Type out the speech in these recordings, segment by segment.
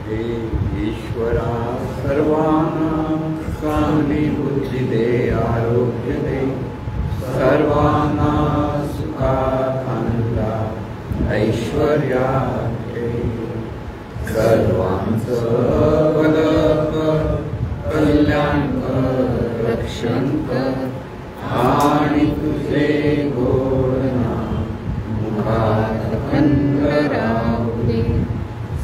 हे ईश्वरा सर्वांना चांगली बुद्धी दे, आरोग्य दे, सर्वांना सुखात आनंदात ऐश्वर्यात ठेव. सर्वांचं भलं कर, कल्याण कर, रक्षण कर आणि तुझे गोड नाम मुखात अखंड राहू दे.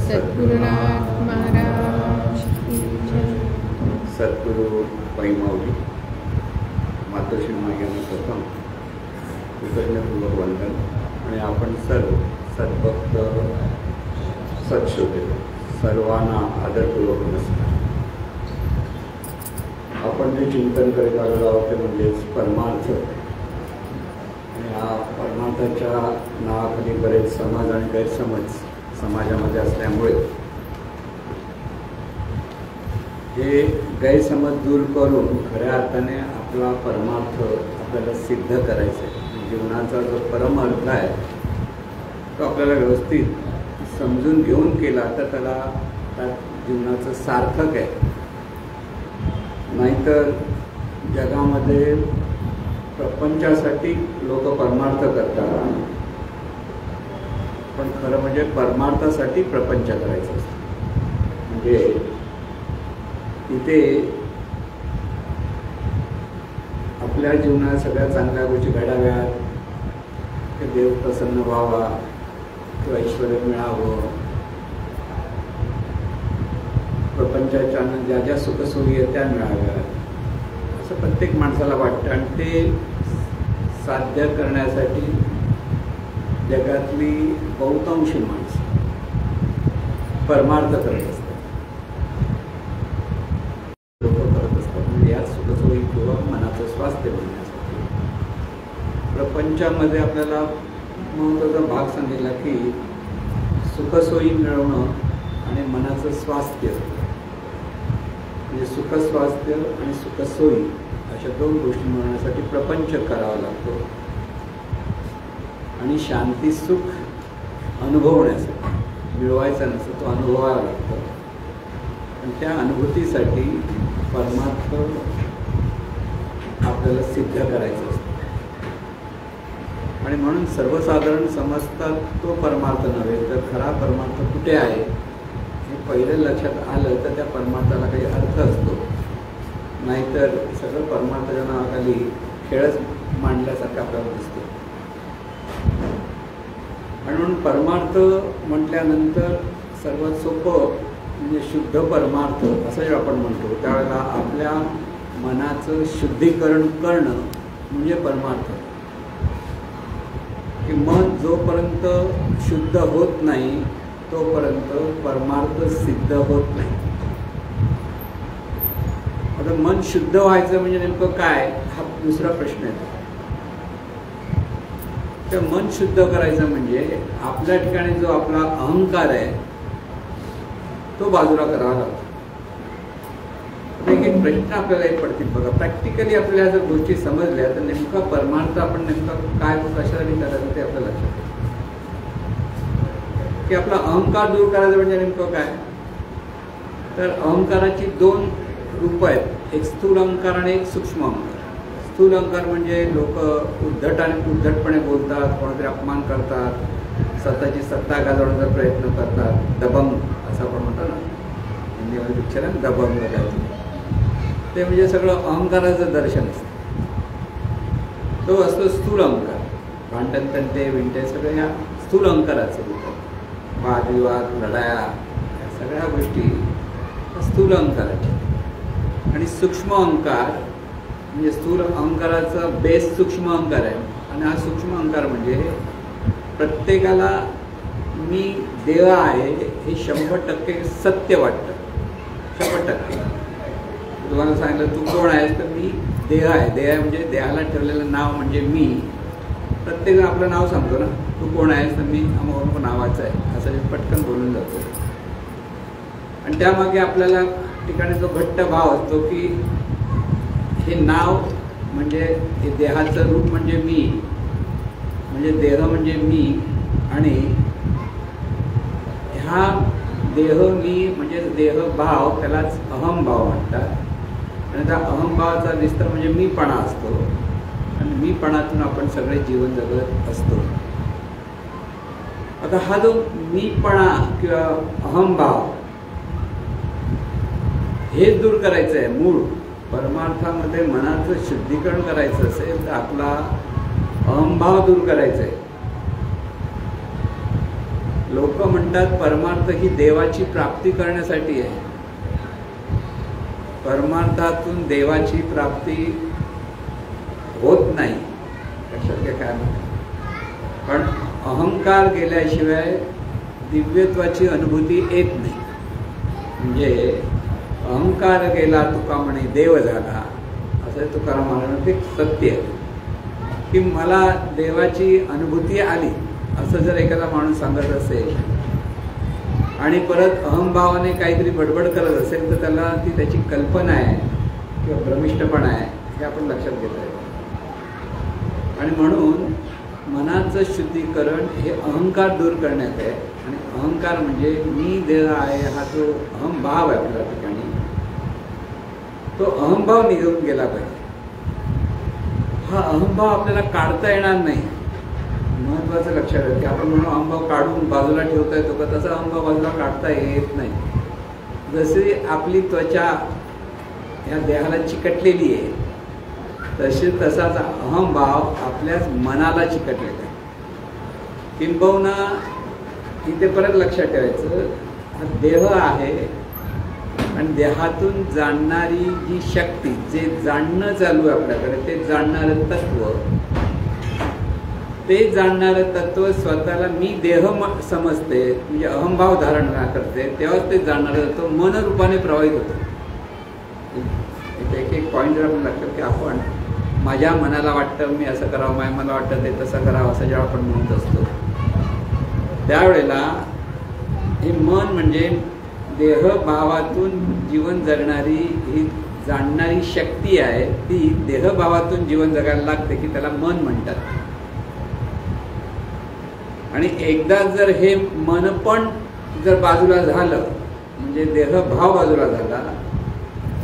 सद्गुरुनाथ महाराज की जय. सद्गुरु पैमावली मातोश्री यांना प्रथम कृतज्ञपूर्वक वंदन. आणि आपण सर्व सद्भक्त सत्श्रोते सर्वांना आदरपूर्वक नमस्कार. आपण जे चिंतन करीत आलेलो आहोत ते म्हणजेच परमार्थ. आणि हा परमार्थाच्या नावाखाली बरेच समाज आणि गैरसमज समाजामध्ये असल्यामुळे हे गैरसमज दूर करून खऱ्या अर्थाने आपला परमार्थ आपल्याला सिद्ध करायचा आहे. जीवनाचा जो परमार्थ आहे तो आपल्याला व्यवस्थित समजून घेऊन केला तर त्याला त्या जीवनाचं सार्थक आहे. नाहीतर जगामध्ये प्रपंचासाठी लोक परमार्थ करतात, पण खरं म्हणजे परमार्थासाठी प्रपंच करायचं असतं. म्हणजे इथे आपल्या जीवनात सगळ्या चांगल्या गोष्टी घडाव्यात, की देव प्रसन्न व्हावा किंवा ऐश्वर्य मिळावं, प्रपंचाच्या ज्या ज्या सुखसोयी आहेत त्या मिळाव्यात असं प्रत्येक माणसाला वाटतं. आणि ते साध्य करण्यासाठी जगातली बहुतांशी माणसं परमार्थ करत असतात, लोक करत असतात. म्हणजे याच सुखसोयी किंवा मनाचं स्वास्थ्य मिळण्यासाठी प्रपंचामध्ये आपल्याला महत्त्वाचा भाग सांगितला की सुखसोयी मिळवणं आणि मनाचं स्वास्थ्य. म्हणजे सुखस्वास्थ्य आणि सुखसोयी अशा दोन गोष्टी मिळवण्यासाठी प्रपंच करावा लागतो. आणि शांती सुख अनुभवण्यासाठी मिळवायचा नसतो, तो अनुभवावा लागतो. आणि त्या अनुभूतीसाठी परमार्थ आपल्याला सिद्ध करायचं असतं. आणि म्हणून सर्वसाधारण समजतात तो परमार्थ नव्हे तर खरा परमार्थ कुठे आहे हे पहिलं लक्षात आलं तर त्या परमार्थाला काही अर्थ असतो. नाहीतर सगळं परमार्थाच्या नावाखाली खेळच मांडल्यासारखं आपल्याला दिसतो. आणि म्हणून परमार्थ म्हटल्यानंतर सर्वात सोपं म्हणजे शुद्ध परमार्थ असं जे आपण म्हणतो त्यावेळेला आपल्या मनाचं शुद्धीकरण करणं म्हणजे परमार्थ. की मन जोपर्यंत शुद्ध होत नाही तोपर्यंत परमार्थ सिद्ध होत नाही. आता मन शुद्ध व्हायचं म्हणजे नेमकं काय हा दुसरा प्रश्न येतो. तर मन शुद्ध करायचं म्हणजे आपल्या ठिकाणी जो आपला अहंकार आहे तो बाजूला करावा लागतो. एक प्रश्न आपल्याला एक पडतील बघा. प्रॅक्टिकली आपल्याला जर गोष्टी समजल्या तर नेमका परमार्थ आपण नेमका काय कशासाठी करायचं ते आपल्या लक्षात येतं. की आपला अहंकार दूर करायचं म्हणजे नेमकं काय तर अहंकाराची दोन रूप आहेत, एक स्थूल अहंकार आणि एक सूक्ष्म अहंकार. स्थूल अहंकार म्हणजे लोक उद्धटपणे बोलतात, कोणातरी अपमान करतात, स्वतःची सत्ता गाजवण्याचा प्रयत्न करतात, दबंग असं आपण म्हणतो ना हिंदीमध्ये पिक्चर आहे दबंग गायचं. ते म्हणजे सगळं अहंकाराचं दर्शन असतं. तो असतो स्थूल अहंकार. भांडण तंटे विंटे सगळं या स्थूल अहंकाराचं रूप. वादविवाद लढाया या सगळ्या गोष्टी स्थूल अहंकाराच्या. आणि सूक्ष्म अहंकार म्हणजे स्थूल अहंकाराचा बेस सूक्ष्म अहंकार आहे. आणि हा सूक्ष्म अहंकार म्हणजे प्रत्येकाला मी देह आहे हे 100% सत्य वाटतं. 100% तुम्हाला सांगितलं तू कोण आहेस तर मी देह आहे. देह म्हणजे देहाला ठेवलेलं नाव म्हणजे मी. प्रत्येक आपलं नाव सांगतो ना, तू कोण आहेस तर मी अमुक नावाचं आहे असं पटकन बोलून जातो. आणि त्यामागे आपल्याला ठिकाणी जो घट्ट भाव असतो की हे नाव म्हणजे हे देहाचं रूप म्हणजे मी, म्हणजे देह म्हणजे मी. आणि ह्या देह मी म्हणजे देहभाव त्यालाच अहमभाव म्हणतात. आणि त्या अहमभावाचा विस्तार म्हणजे मीपणा असतो आणि मीपणातून आपण सगळे जीवन जगत असतो. आता हा जो मीपणा किंवा अहमभाव हेच दूर करायचं आहे. मूळ परमार्थामध्ये मनाचं शुद्धीकरण करायचं असेल तर आपला अहमभाव दूर करायचा आहे. लोक म्हणतात परमार्थ ही देवाची प्राप्ती करण्यासाठी आहे. परमार्थातून देवाची प्राप्ती होत नाही. लक्षात घ्या काय म्हणतात. पण अहंकार गेल्याशिवाय दिव्यत्वाची अनुभूती येत नाही. म्हणजे अहंकार गेला तुका म्हणे देव झाला असं तुकाराम महाराज ते सत्य आहे की मला देवाची अनुभूती आली असं जर एखादा माणूस सांगत असेल आणि परत अहंभावाने काहीतरी बडबड करत असेल तर त्याला ती त्याची कल्पना आहे किंवा भ्रमिष्टपणा आहे हे आपण लक्षात घेता येईल. आणि म्हणून मनाचं शुद्धीकरण हे अहंकार दूर करण्यात आहे. आणि अहंकार म्हणजे मी देह आहे हा जो अहमभाव आहे आपल्या ठिकाणी तो अहमभाव निघून गेला पाहिजे. हा अहमभाव आपल्याला काढता येणार नाही. महत्वाचं लक्षात आहे की आपण म्हणून अहमभाव काढून बाजूला ठेवता येतो का तसा अहमभाव बाजूला काढता येत नाही. जशी आपली त्वचा या देहाला चिकटलेली आहे तसाच अहमभाव आपल्याच मनाला चिकटलेला आहे. किंबहुना इथे परत लक्षात ठेवायचं हा देह आहे आणि देहातून जाणणारी जी शक्ती जे जाणणं चालू आहे आपल्याकडे ते जाणणारं तत्व ते जाणणारं तत्व स्वतःला मी देह समजते म्हणजे अहमभाव धारण करते तेव्हाच ते जाणणारं तत्व मनरूपाने प्रवाहित होतं. एक एक पॉईंट जर आपण लक्षात की आपण माझ्या मनाला वाटतं मी असं करावं माझ्या मला वाटतं ते तसं करावं असं जेव्हा आपण म्हणत असतो त्यावेळेला हे मन म्हणजे देहभावातून जीवन जगणारी ही जाणणारी शक्ती आहे. ती देहभावातून जीवन जगायला लागते की त्याला मन म्हणतात. आणि एकदा जर हे मन पण जर बाजूला झालं म्हणजे देहभाव बाजूला झाला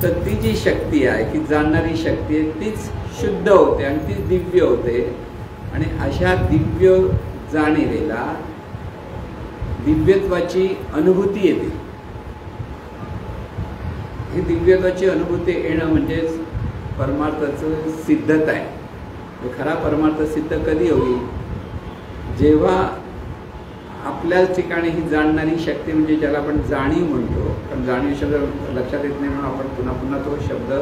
तर ती जी शक्ती आहे की जाणणारी शक्ती आहे तीच शुद्ध होते आणि ती दिव्य होते. आणि अशा दिव्य जाणीवेला दिव्यत्वाची अनुभूती येते. ही दिव्यत्वाची अनुभूती येणं म्हणजेच परमार्थाचं सिद्धता आहे. खरा परमार्थ सिद्ध कधी होईल जेव्हा आपल्याच ठिकाणी ही जाणणारी शक्ती म्हणजे ज्याला आपण जाणीव म्हणतो कारण जाणीव शब्द लक्षात येत नाही म्हणून आपण पुन्हा पुन्हा तो शब्द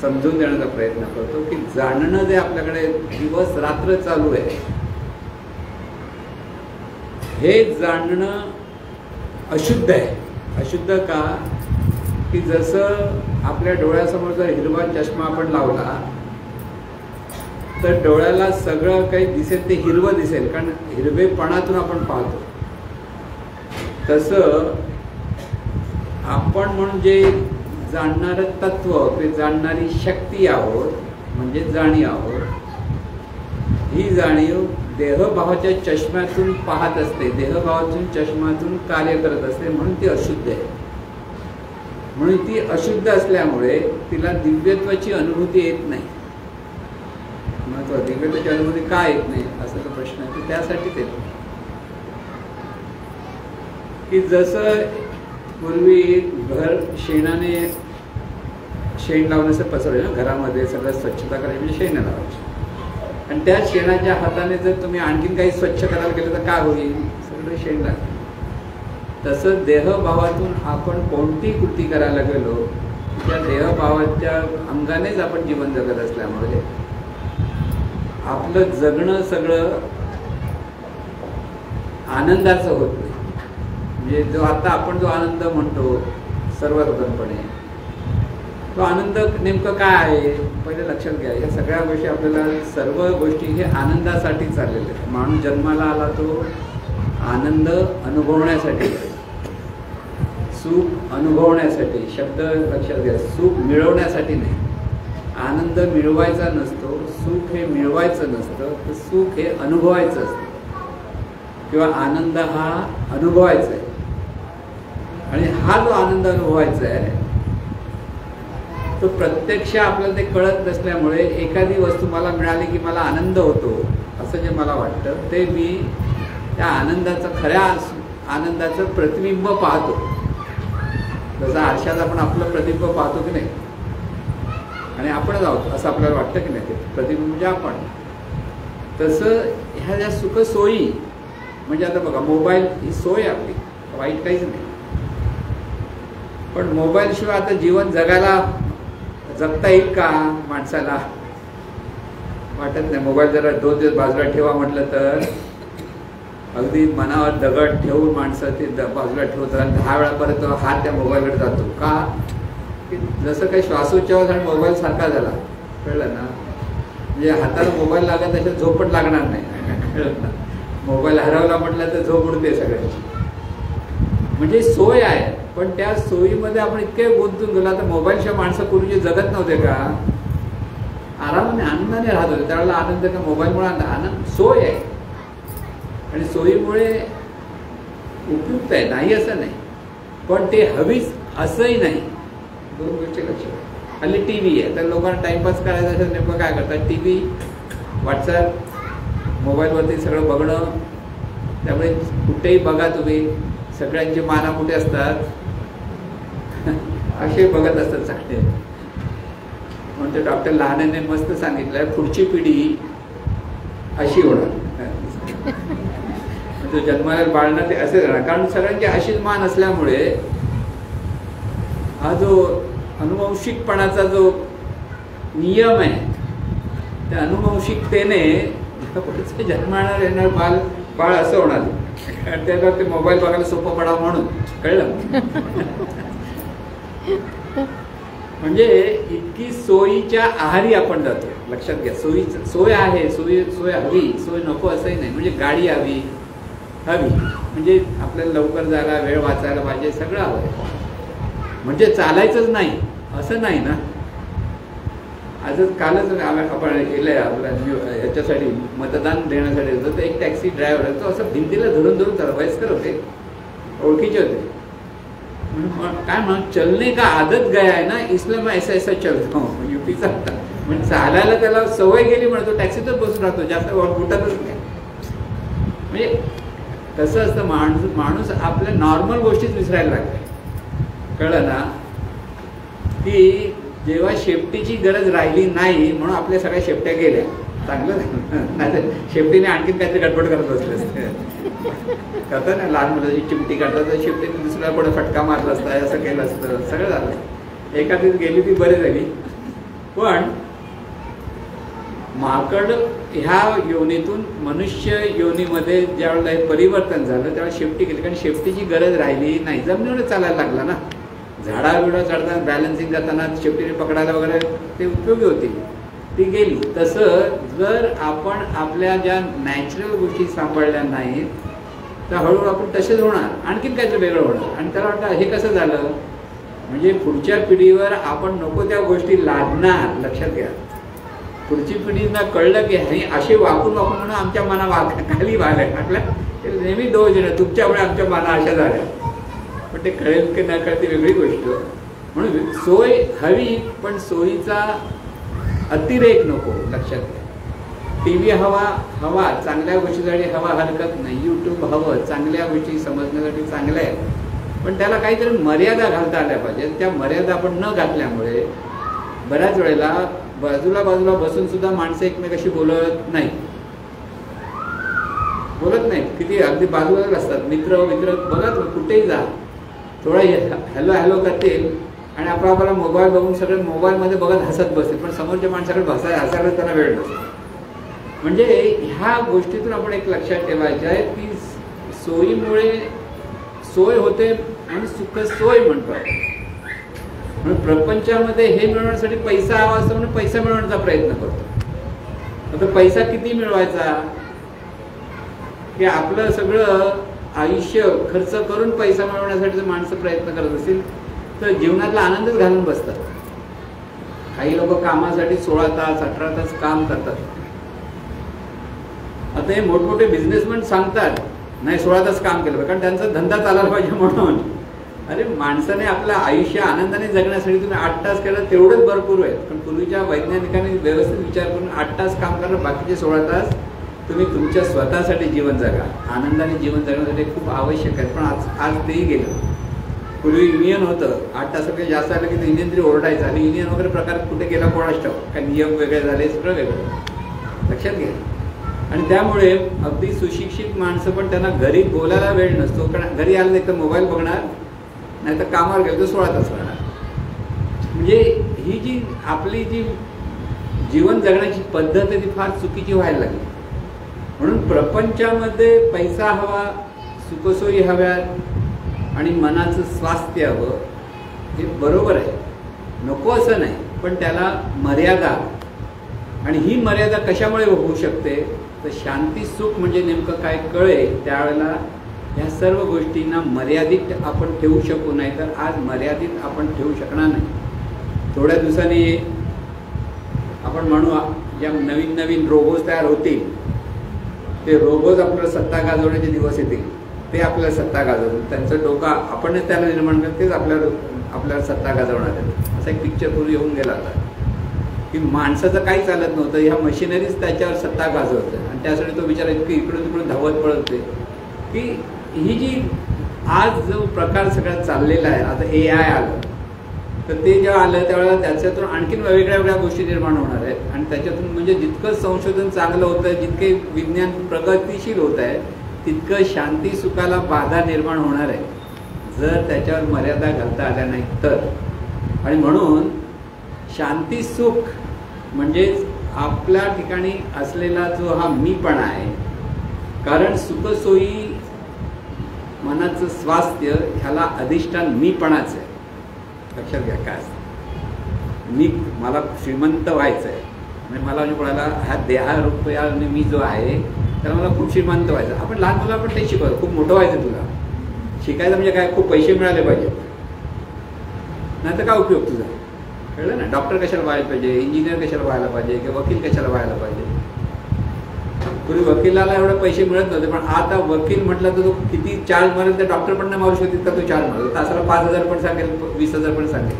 समजून देण्याचा प्रयत्न करतो की जाणणं जे आपल्याकडे दिवस रात्र चालू आहे हे जाणणं अशुद्ध आहे. अशुद्ध का की जसं आपल्या डोळ्यासमोर जर हिरवा चष्मा आपण लावला तर डोळ्याला सगळं काही दिसेल ते हिरवं दिसेल कारण हिरवेपणातून आपण पाहतो. तसं आपण म्हणून जे जाणणारं तत्व ते जाणणारी शक्ती आहोत म्हणजे जाणीव आहोत. ही जाणीव देहभावाच्या चष्म्यातून पाहत असते देहभावातून चष्म्यातून कार्य करत असते म्हणून ती अशुद्ध आहे. म्हणून ती अशुद्ध असल्यामुळे तिला दिव्यत्वाची अनुभूती येत नाही. महत्व दिव्यत्वाची अनुभूती का येत नाही असा तो प्रश्न आहे. तर त्यासाठीच येतो की जसं पूर्वी घर शेणाने शेण लावण्याचं पसरलं ना घरामध्ये सगळं स्वच्छता करायची म्हणजे शेण लावायची आणि त्या शेणाच्या हाताने जर तुम्ही आणखीन काही स्वच्छ करायला गेलं तर काय होईल सगळं शेण लागेल. तसं देहभावातून आपण कोणती कृती करायला गेलो त्या देहभावाच्या अंगानेच आपण जीवन जगत असल्यामुळे आपलं जगणं सगळं आनंदाचं होत नाही. म्हणजे जो आता आपण जो आनंद म्हणतो सर्वसाधारणपणे तो आनंद नेमकं काय आहे पहिले लक्षात घ्या. या सगळ्या गोष्टी आपल्याला सर्व गोष्टी हे आनंदासाठी चाललेले आहेत. माणूस जन्माला आला तो आनंद अनुभवण्यासाठी सुख अनुभवण्यासाठी शब्द लक्षात घ्या सुख मिळवण्यासाठी नाही. आनंद मिळवायचा नसतो सुख हे मिळवायचं नसतं तर सुख हे अनुभवायचं असतं किंवा आनंद हा अनुभवायचा आहे. आणि हा जो आनंद अनुभवायचा आहे तो प्रत्यक्ष आपल्याला ते कळत नसल्यामुळे एखादी वस्तू मला मिळाली की मला आनंद होतो असं जे मला वाटतं ते मी त्या आनंदाचं खऱ्या आनंदाचं प्रतिबिंब पाहतो. जसं आरशात आपण आपलं प्रतिबिंब पाहतो की नाही आणि आपणच आहोत असं आपल्याला वाटतं की नाही, ते प्रतिबिंब म्हणजे आपण. तसं ह्या ज्या सुखसोयी म्हणजे आता बघा मोबाईल ही सोय आपली, वाईट काहीच नाही, पण मोबाईल शिवाय आता जीवन जगता येईल का माणसाला? वाटत नाही. मोबाईल जरा 2 दिवस बाजूला ठेवा म्हटलं तर अगदी मनावर दगड ठेवून माणसं ते बाजूला ठेवतात. 10 वेळा परत हात त्या मोबाईलकडे जातो. का? की जसं काही श्वासोच्छवास आणि मोबाईल सारखा झाला, कळलं ना? म्हणजे हाताला मोबाईल लागत त्याच्यात झोप पण लागणार नाही, कळलं ना? मोबाईल हरवला म्हटलं तर झोप उडते सगळ्यांची. म्हणजे सोय आहे, पण त्या सोयीमध्ये आपण इतके गुंतून गेलो. आता मोबाईलशिवाय माणसं पूर्वी जगत नव्हते का? आरामाने आनंदाने राहत होते. त्यावेळेला आनंद का मोबाईलमुळे आनंद सोय आहे आणि सोयीमुळे उपयुक्त आहे, नाही असं नाही, पण ते हवीच असंही नाही. 2 गोष्टी लक्षात. हल्ली टी व्ही आहे तर लोकांना टाइमपास करायचा असेल नेमकं काय करतात? टी व्ही, व्हॉट्सॲप, मोबाईलवरती सगळं बघणं. त्यामुळे कुठेही बघा तुम्ही सगळ्यांचे माना कुठे असतात असे बघत असतात सगळे. म्हणून ते डॉक्टर लहानाने मस्त सांगितलंय पुढची पिढी अशी होणार. म्हणजे जन्माला बाळणं ते असे राहणार, कारण सगळ्यांची अशीच मान असल्यामुळे हा जो अनुवंशिकपणाचा जो नियम आहे त्या अनुवंशिकतेने पुढचे जन्माला येणार बाळ असं होणार. त्याला ते मोबाईल बघायला सोपं पडावं म्हणून, कळलं? म्हणजे इतकी सोयीच्या आहारी आपण जातो. लक्षात घ्या, सोय आहे, सोय हवी, सोय नको असंही नाही. म्हणजे गाडी हवी म्हणजे आपल्याला लवकर जायला, वेळ वाचायला पाहिजे, सगळं हवं. म्हणजे चालायचंच नाही असं नाही ना. आजच कालच आपण केलंय आपल्या याच्यासाठी मतदान देण्यासाठी होतं, तर एक टॅक्सी ड्रायव्हर तो असं भिंतीला धरून चालला. वयस्कर होते, ओळखीचे होते. काय म्हणून चलने का आदत गया आहे ना, इसलिए मैं ऐसा ऐसा चलता हूँ. युपीचा होता. म्हणजे चालायला त्याला सवय गेली म्हणतो, टॅक्सीतच बसून राहतो, जास्त उठतच नाही. म्हणजे कसं असतं, माणूस आपल्या नॉर्मल गोष्टीच विसरायला लागते, कळलं ना? की जेव्हा शेफ्टीची गरज राहिली नाही म्हणून आपल्या सगळ्या शेफ्ट्या गेल्या. चांगलं नाही तर शेफ्टीने आणखीन काहीतरी गडबड करत बसले असते. करतात ना लहान मुलाची चिमटी काढतात तर शेफ्टीने दुसऱ्या पुढे फटका मारला असता, असं केलं असतं, सगळं झालं. एखादी गेली ती बरी झाली. पण माकड ह्या योनीतून मनुष्य योनीमध्ये ज्यावेळेला हे परिवर्तन झालं त्यावेळेला शेफ्टी केली, कारण शेफ्टीची गरज राहिली नाही. जमिनीवर चालायला लागला ना, झाडा बिडा चढताना बॅलन्सिंग करताना शेफ्टीने पकडायला वगैरे ते उपयोगी होती, ती गेली. तसं जर आपण आपल्या ज्या नॅचरल गोष्टी सांभाळल्या नाहीत तर हळूहळू आपण तसेच होणार, आणखीन काहीतरी वेगळं होणार. आणि त्याला वाटतं हे कसं झालं, म्हणजे पुढच्या पिढीवर आपण नको त्या गोष्टी लादणार. लक्षात घ्या, पुढची पिढींना कळलं की हे असे वाकून म्हणून आमच्या मना खाली वागल्या टाकल्या, ते नेहमी दोष देणं, तुमच्यामुळे आमच्या मना अशा झाल्या. पण ते कळेल की न कळते वेगळी गोष्ट. म्हणून सोय हवी, पण सोयीचा अतिरेक नको. लक्षात घ्या, TV हवा चांगल्या गोष्टीसाठी हवा, हरकत नाही. YouTube हवं, चांगल्या गोष्टी समजण्यासाठी चांगल्या आहे, पण त्याला काहीतरी मर्यादा घालता आल्या पाहिजे. त्या मर्यादा आपण न घातल्यामुळे बऱ्याच वेळेला बाजूला बसून सुद्धा माणसं एकमेकाशी बोलत नाही. किती अगदी बाजूला असतात मित्र बघा, कुठेही जा, थोडा हॅलो करतील आणि आपला मोबाईल बघून सगळे मोबाईलमध्ये बघत हसत बसतील, पण समोरच्या माणसाकडे हसायला त्यांना वेळ नसतो. म्हणजे ह्या गोष्टीतून आपण एक लक्षात ठेवायचं आहे की सोयीमुळे सोय होते आणि सुख सोय म्हणतो. म्हणून प्रपंचामध्ये हे मिळवण्यासाठी पैसा हवा असतो म्हणून पैसा मिळवण्याचा प्रयत्न करतो. आता पैसा किती मिळवायचा, की आपलं सगळं आयुष्य खर्च करून पैसा मिळवण्यासाठी जर माणसं प्रयत्न करत असतील तर जीवनातला आनंदच घालून बसतात. काही लोक कामासाठी 16 तास 18 तास काम करतात. आता हे मोठमोठे बिझनेसमॅन सांगतात नाही 16 तास काम केलं कारण त्यांचा धंदा चालायला पाहिजे म्हणून. अरे माणसाने आपलं आयुष्य आनंदाने जगण्यासाठी तुम्ही 8 तास केलं तेवढंच भरपूर आहे. पण पूर्वीच्या वैज्ञानिकांनी व्यवस्थित विचार करून 8 तास काम करणं, बाकीचे 16 तास तुम्ही तुमच्या स्वतःसाठी जीवन जगा. आनंदाने जीवन जगण्यासाठी खूप आवश्यक आहे. पण आज तेही गेलं. पूर्वी युनियन होतं, 8 तासापेक्षा जास्त आलं की ते युनियन तरी ओरडायचं. आणि युनियन वगैरे प्रकार कुठे गेला कोणाच ठाऊक, काय नियम वेगळे झाले, सगळं वेगळं. लक्षात घ्या. आणि त्यामुळे अगदी सुशिक्षित माणसं पण त्यांना घरी बोलायला वेळ नसतो. कारण घरी आलं नाही तर मोबाईल बघणार, नाही तर कामावर गेलो तर 16 तास करणार. म्हणजे ही जी आपली जी जीवन जगण्याची पद्धत आहे ती फार चुकीची व्हायला लागली. म्हणून प्रपंचामध्ये पैसा हवा, सुखसोयी हव्यात आणि मनाचं स्वास्थ्य हवं, हे बरोबर आहे, नको असं नाही. पण त्याला मर्यादा, आणि ही मर्यादा कशामुळे होऊ शकते तर शांती सुख म्हणजे नेमकं काय कळेल त्यावेळेला ह्या सर्व गोष्टींना मर्यादित आपण ठेवू शकू. नाही तर आज मर्यादित आपण ठेवू शकणार नाही. थोड्या दिवसांनी आपण म्हणू ज्या नवीन नवीन रोबोज तयार होतील, ते रोबोज आपल्याला सत्ता गाजवण्याचे दिवस येतील. ते आपल्याला सत्ता गाजवतील. त्यांचं डोका आपणच त्याला निर्माण करतो, तेच आपल्याला सत्ता गाजवणार आहेत. असा एक पिक्चर पूर्वी येऊन गेला होता की माणसाचं काही चालत नव्हतं, ह्या मशिनरीज त्याच्यावर सत्ता गाजवतं. आणि त्यासाठी तो विचार इतकी इकडून तिकडून धावत पळते की ही जी आज जो प्रकार सगळा चाललेला आहे, आता AI आलं तर ते जेव्हा आलं त्यावेळेला त्याच्यातून आणखीन वेगळ्या वेगळ्या गोष्टी निर्माण होणार आहेत. आणि त्याच्यातून म्हणजे जितकं संशोधन चांगलं होतं आहे, जितके विज्ञान प्रगतिशील होत आहे, तितकं शांती सुखाला बाधा निर्माण होणार आहे जर त्याच्यावर मर्यादा घालता आल्या नाही तर. आणि म्हणून शांती सुख म्हणजेच आपल्या ठिकाणी असलेला जो हा मीपणा आहे. कारण सुखसोयी, मनाचं स्वास्थ्य ह्याला अधिष्ठान मीपणाचं आहे. लक्षात घ्या काय असतं. मला श्रीमंत व्हायचं आहे, म्हणजे मला म्हणजे कोणाला ह्या 10 रुपयाने मी जो आहे त्याला मला खूप श्रीमंत व्हायचं. आपण लहान मुलं पण ते शिकवतो, खूप मोठं व्हायचं तुला. शिकायचं म्हणजे काय, खूप पैसे मिळाले पाहिजे, नाही तर काय उपयोग तुझा. कळलं ना. डॉक्टर कशाला व्हायला पाहिजे, इंजिनियर कशाला व्हायला पाहिजे, किंवा वकील कशाला व्हायला पाहिजे. पूर्वी वकिलाला एवढे पैसे मिळत नव्हते, पण आता वकील म्हटलं तर तो किती चार्ज मारेल, तर डॉक्टर पण नाही मारू शकतो तर तो चार्ज मारतो. तासाला 5,000 पण सांगेल, 20,000 पण सांगेल.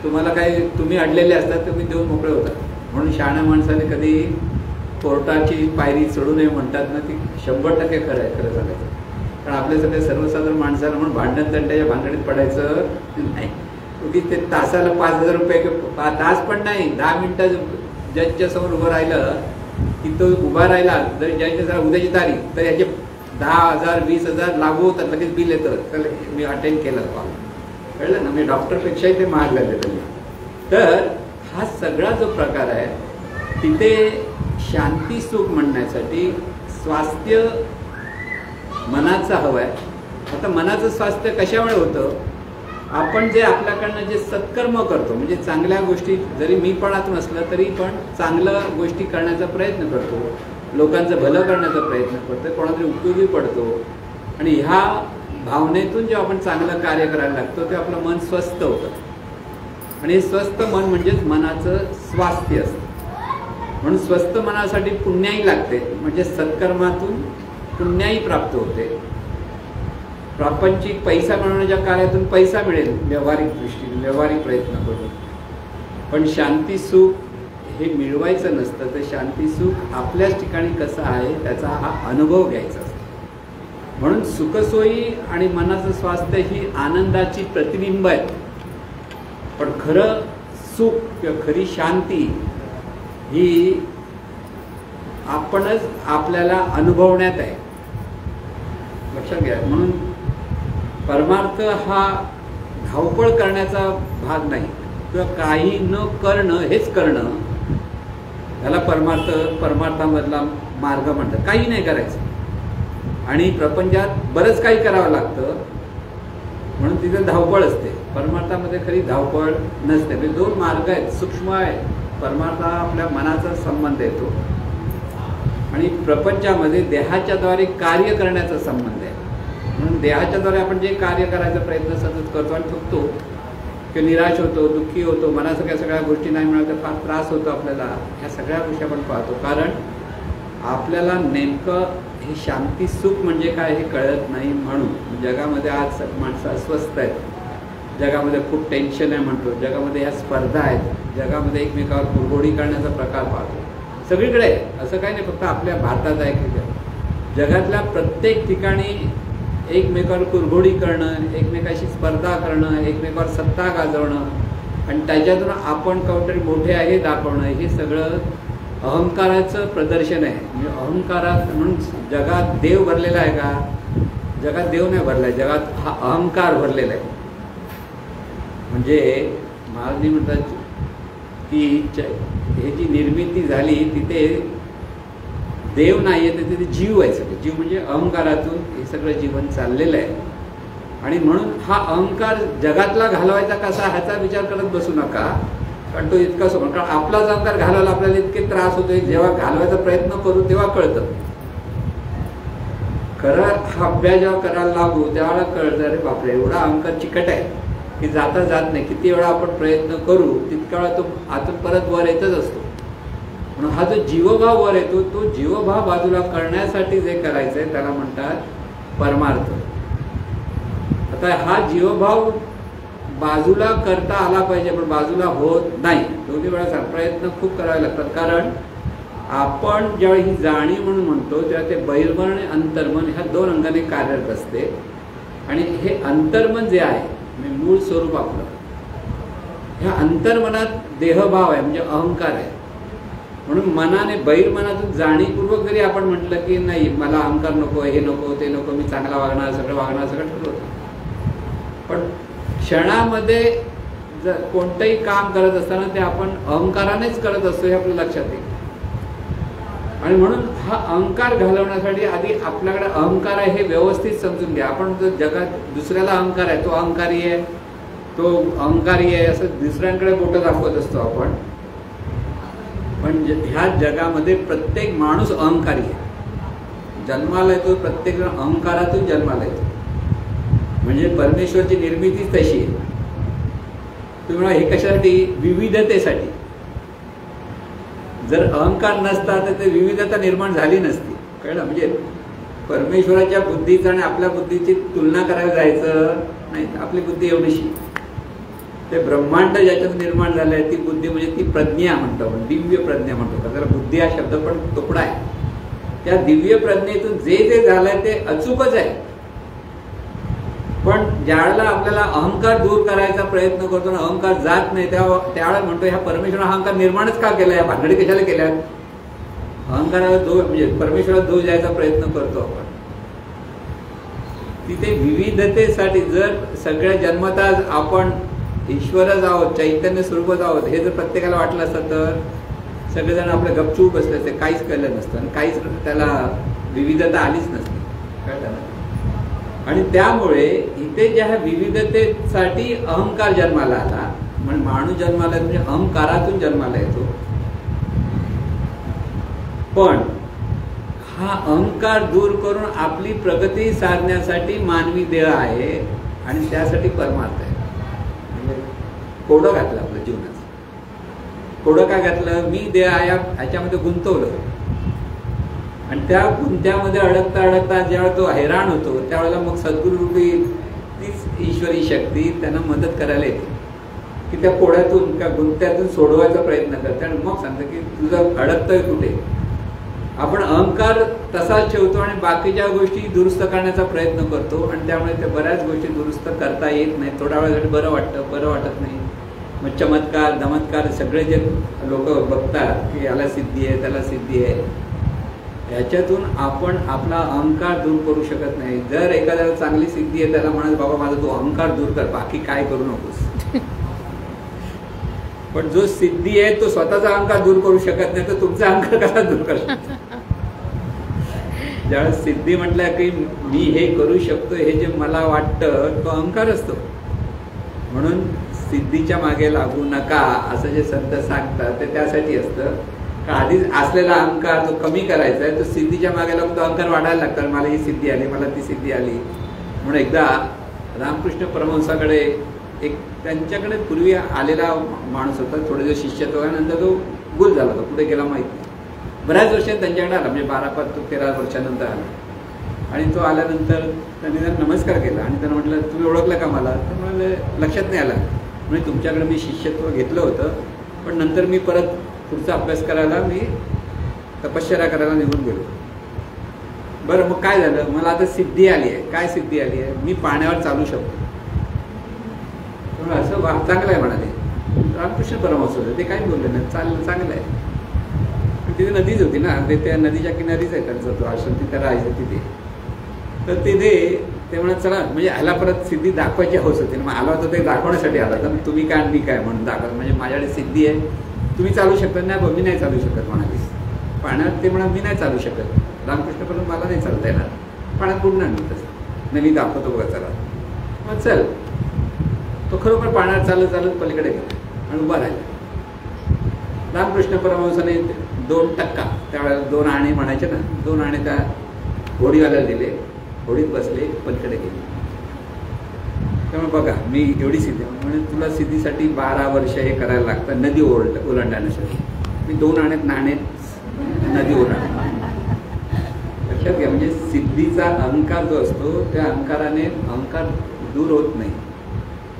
तुम्हाला काही तुम्ही अडलेले असतात तुम्ही देऊन मोकळे होतात. म्हणून शहाण्या माणसाने कधी कोर्टाची पायरी चढू नये म्हणतात ना, ती 100% खरं आहे. खरं सांगायचं कारण आपल्यासारख्या सर्वसाधारण माणसाला म्हणून भांडण तंट्याच्या भानगडीत पडायचं नाही. उगीच ते तासाला 5,000 रुपये, तास पण नाही, 10 मिनिटं जजच्या समोर उभं राहिलं की तो उभा राहिला जर जजच्या उद्याची तारीख तर याचे 10,000 20,000 लागू होतात, लगेच बिल येतं. तर मी अटेंड केलं कॉल. कळलं ना. मी डॉक्टरपेक्षाही ते महाग लागले त्यांनी. तर हा सगळा जो प्रकार आहे तिथे शांती सुख म्हणण्यासाठी स्वास्थ्य मनाचं हवं आहे. आता मनाचं स्वास्थ्य कशामुळे होतं, आपण जे आपल्याकडनं जे सत्कर्म करतो, म्हणजे चांगल्या गोष्टी जरी मीपणातून असलं तरी पण चांगल्या गोष्टी करण्याचा प्रयत्न करतो, लोकांचं भलं करण्याचा प्रयत्न करतो, कोणातरी उपयोगी पडतो. आणि ह्या भावनेतून जेव्हा आपण चांगलं कार्य करायला लागतो तेव्हा आपलं मन स्वस्थ होतं. आणि हे स्वस्थ मन म्हणजेच मनाचं स्वास्थ्य असतं. म्हणून स्वस्थ मनासाठी पुण्याई लागते, म्हणजे सत्कर्मातून पुण्याई प्राप्त होते. प्रापंचिक पैसा मिळवण्याच्या कार्यातून पैसा मिळेल व्यावहारिक दृष्टीने, व्यावहारिक प्रयत्न करून. पण शांती सुख हे मिळवायचं नसतं. तर शांती सुख आपल्याच ठिकाणी कसं आहे त्याचा हा अनुभव घ्यायचा असतो. म्हणून सुखसोयी आणि मनाचं स्वास्थ्य ही आनंदाची प्रतिबिंब आहेत. पण खरं सुख किंवा खरी शांती ही आपणच आपल्याला अनुभवण्यात आहे. लक्षात घ्या. म्हणून परमार्थ हा धावपळ करण्याचा भाग नाही, किंवा काही न करणं हेच करणं, त्याला परमार्थामधला मार्ग म्हणतात. काही नाही करायचं आणि प्रपंचात बरंच काही करावं लागतं म्हणून तिथे धावपळ असते. परमार्थामध्ये खरी धावपळ नसते. म्हणजे 2 मार्ग आहेत, सूक्ष्म आहे. परमार्थ हा आपल्या मनाचा संबंध येतो आणि प्रपंचामध्ये देहाच्याद्वारे कार्य करण्याचा संबंध आहे. म्हणून देहाच्याद्वारे आपण जे कार्य करायचा प्रयत्न सतत करतो आणि थकतो किंवा निराश होतो, दुःखी होतो, मनासारख्या सगळ्या गोष्टी नाही मिळाल्या तर फार त्रास होतो आपल्याला. ह्या सगळ्या गोष्टी आपण पाहतो कारण आपल्याला नेमकं हे शांती सुख म्हणजे काय हे कळत नाही. म्हणून जगामध्ये आज माणसं अस्वस्थ आहेत. जगामध्ये खूप टेन्शन आहे म्हणतो, जगामध्ये ह्या स्पर्धा आहेत, जगामध्ये एकमेकावर कुरघोडी करण्याचा प्रकार पाहतो. सगळीकडे आहे, असं काही नाही फक्त आपल्या भारतात आहे की जगातल्या प्रत्येक ठिकाणी एकमेकावर कुरघोडी करणं, एकमेकाशी स्पर्धा करणं, एकमेकावर सत्ता गाजवणं आणि त्याच्यातून आपण काहीतरी मोठे आहे दाखवणं, हे सगळं अहंकाराचं प्रदर्शन आहे. म्हणजे अहंकारात म्हणून जगात देव भरलेला आहे का? जगात देव नाही भरला आहे, जगात हा अहंकार भरलेला आहे. म्हणजे महाराज म्हणतात की हे जी निर्मिती झाली तिथे देव नाही आहे, तर तिथे जीव आहे. सगळं जीव म्हणजे अहंकारातून हे सगळं जीवन चाललेलं आहे. आणि म्हणून हा अहंकार जगातला घालवायचा कसा ह्याचा विचार करत बसू नका, कारण तो इतका सोपा. कारण आपलाच अहंकार घालवायला आपल्याला इतके त्रास होतोय, जेव्हा घालवायचा प्रयत्न करू तेव्हा कळतं. खरं हा अभ्यास जेव्हा करायला लागू त्यावेळेला कळतं अरे बापरे एवढा अहंकार चिकट आहे की जाता जात नाही. किती वेळा आपण प्रयत्न करू तितक्या वेळा तो आतून परत वर येतच असतो. म्हणून हा जो जीवभाव वर येतो, तो जीवभाव बाजूला करण्यासाठी जे करायचं आहे त्याला म्हणतात परमार्थ. आता हा जीवभाव बाजूला करता आला पाहिजे, पण बाजूला होत नाही. दोन्ही वेळा प्रयत्न खूप करावे लागतात. कारण आपण ज्यावेळी ही जाणीव म्हणून म्हणतो तेव्हा ते बहिर्मन आणि अंतर्मन ह्या दोन अंगाने कार्यरत असते. आणि हे अंतर्मन जे आहे म्हणजे मूळ स्वरूप आपलं, ह्या अंतर्मनात देहभाव आहे म्हणजे अहंकार आहे. म्हणून मनाने बहिर्मनातून जाणीवपूर्वक जरी आपण म्हटलं की नाही मला अहंकार नको, हे नको, ते नको, मी चांगला वागणार, सगळं वागणार, सगळं ठरवतं, पण क्षणामध्ये जर कोणतंही काम करत असताना ते आपण अहंकारानेच करत असतो हे आपल्या लक्षात येईल. आणि म्हणून हा अहंकार घालवण्यासाठी आधी आपल्याकडे अहंकार आहे हे व्यवस्थित समजून घ्या. आपण जर जगात दुसऱ्याला अहंकार आहे, तो अहंकारी आहे, तो अहंकारी आहे असं दुसऱ्यांकडे बोटं दाखवत असतो आपण. पण ह्या जगामध्ये प्रत्येक माणूस अहंकारी आहे. जन्माला येतो प्रत्येक जण अहंकारातून जन्माला येतो. म्हणजे परमेश्वरची निर्मितीच तशी आहे. तुम्ही हे कशासाठी? विविधतेसाठी. जर अहंकार नसता तर ते विविधता निर्माण झाली नसती. कळलं? म्हणजे परमेश्वराच्या बुद्धीचं आणि आपल्या बुद्धीची तुलना करायला जायचं नाही. आपली बुद्धी एवढीशी, ते ब्रह्मांड ज्याच्यात निर्माण झालंय ती बुद्धी म्हणजे ती प्रज्ञा म्हणतो आपण, दिव्य प्रज्ञा म्हणतो. त्याला बुद्धी हा शब्द पण तोकडा आहे. त्या दिव्य प्रज्ञेतून जे जे झालंय ते अचूकच आहे. पण ज्यावेळेला आपल्याला अहंकार दूर करायचा प्रयत्न करतो ना, अहंकार जात नाही, त्यावेळेला म्हणतो ह्या परमेश्वराने अहंकार निर्माणच का केला, या भानगडी कशाला केल्या? अहंकाराला दोष म्हणजे परमेश्वराला दोष द्यायचा प्रयत्न करतो आपण. तिथे विविधतेसाठी जर सगळ्या जन्मताच आपण ईश्वरच आहोत, चैतन्य स्वरूपच आहोत हे जर प्रत्येकाला वाटलं असतं तर सगळेजण आपल्या गपचूप बसले असते, काहीच कळलं नसतं आणि काहीच त्याला विविधता आलीच नसती. कळलं ना? आणि त्यामुळे इथे ज्या विविधतेसाठी अहंकार जन्माला आला, म्हणजे माणूस जन्माला म्हणजे अहंकारातून जन्माला येतो. पण हा अहंकार दूर करून आपली प्रगती साधण्यासाठी मानवी देह आहे आणि त्यासाठी परमार्थ आहे. म्हणजे कोडं घातलं आपलं जीवनाचं. कोडं काय घातलं? मी देह आहे ह्याच्यामध्ये गुंतवलं आणि त्या गुंत्यामध्ये अडकता अडकता ज्यावेळेला तो हैराण होतो त्यावेळेला मग सद्गुरूरूपी तीच ईश्वरी शक्ती त्यांना मदत करायला येते की त्या कोड्यातून त्या गुंत्यातून सोडवायचा प्रयत्न करते आणि मग सांगतं की तुझं अडकतंय कुठे. आपण अहंकार तसाच ठेवतो आणि बाकीच्या गोष्टी दुरुस्त करण्याचा प्रयत्न करतो आणि त्यामुळे त्या बऱ्याच गोष्टी दुरुस्त करता येत नाही. थोड्या वेळासाठी बरं वाटतं, बरं वाटत नाही. मग चमत्कार धमत्कार सगळे जे लोक बघतात की याला सिद्धी आहे त्याला सिद्धी आहे, ह्याच्यातून आपण आपला अहंकार दूर करू शकत नाही. जर एखाद्याला चांगली सिद्धी आहे त्याला म्हणत बाबा माझा तो अहंकार दूर कर, बाकी काय करू नकोस. पण जो सिद्धी आहे तो स्वतःचा अहंकार दूर करू शकत नाही, तर तुमचा अहंकार कसा दूर करतो? ज्यावेळेस सिद्धी म्हटलं की मी हे करू शकतो हे जे मला वाटतं तो अहंकार असतो. म्हणून सिद्धीच्या मागे लागू नका असं जे संत सांगतात ते त्यासाठी असतं. आधीच असलेला अहंकार तो कमी करायचा आहे, तो सिद्धीच्या मागे लागून तो अहंकार वाढायला लागतात. मला ही सिद्धी आली, मला ती सिद्धी आली. म्हणून एकदा रामकृष्ण परमहंसाकडे एक त्यांच्याकडे पूर्वी आलेला माणूस होता, थोडे दिवस शिष्यत्व नंतर तो गुल झाला होता, पुढे गेला माहिती नाही. बऱ्याच वर्षांनी त्यांच्याकडे आला, म्हणजे 12-13 वर्षानंतर आला आणि तो आल्यानंतर त्यांनी त्यांना नमस्कार केला आणि त्यांना म्हटलं तुम्ही ओळखलं का मला? तर म्हणाले लक्षात नाही आला. म्हणजे तुमच्याकडे मी शिष्यत्व घेतलं होतं, पण नंतर मी परत पुढचा अभ्यास करायला मी तपश्चर्या करायला निघून गेलो. बरं मग काय झालं? मला आता सिद्धी आली आहे. काय सिद्धी आली आहे? मी पाण्यावर चालू शकतो. असं चांगलं आहे म्हणाले. रामकृष्ण परमहंस होते, ते काही बोलले नाही, चांगलं आहे. तिथे नदीच होती ना, ते त्या नदीच्या किनारीच आहे त्यांचा तो आश्रम, तिथे राहायचं तिथे. तर तिथे ते म्हणत चला, म्हणजे ह्याला परत सिद्धी दाखवायची हौस होती ना, मग आला होता ते दाखवण्यासाठी आला. तर तुम्ही काय मी काय म्हणून दाखवा, म्हणजे माझ्याकडे सिद्धी आहे, तुम्ही चालू शकता. नाही मी नाही चालू शकत म्हणाली पाण्यात. ते म्हणा मी नाही चालू शकत. रामकृष्ण परत मला नाही चालता येणार पाण्यात, बुडणार नाही तसं. नाही मी दाखवतो बघा चला. मग चल, तो खरोखर पाण्यात चालत चालत पलीकडे गेला आणि उभा राहिला. रामकृष्ण परमहंसाने 2 टक्का, त्यावेळेला 2 आणे म्हणायचे ना, 2 आणे त्या होडीवाल्याला दिले. होडीत बसले, पलीकडे गेले. त्यामुळे बघा मी एवढी सिद्धी, म्हणजे तुला सिद्धीसाठी 12 वर्ष हे करायला लागतं नदी ओलांडण्यासाठी. मी 2 आणेत नाणेत नदी ओलांड. लक्षात घ्या, म्हणजे सिद्धीचा अहंकार जो असतो त्या अहंकाराने अहंकार दूर होत नाही,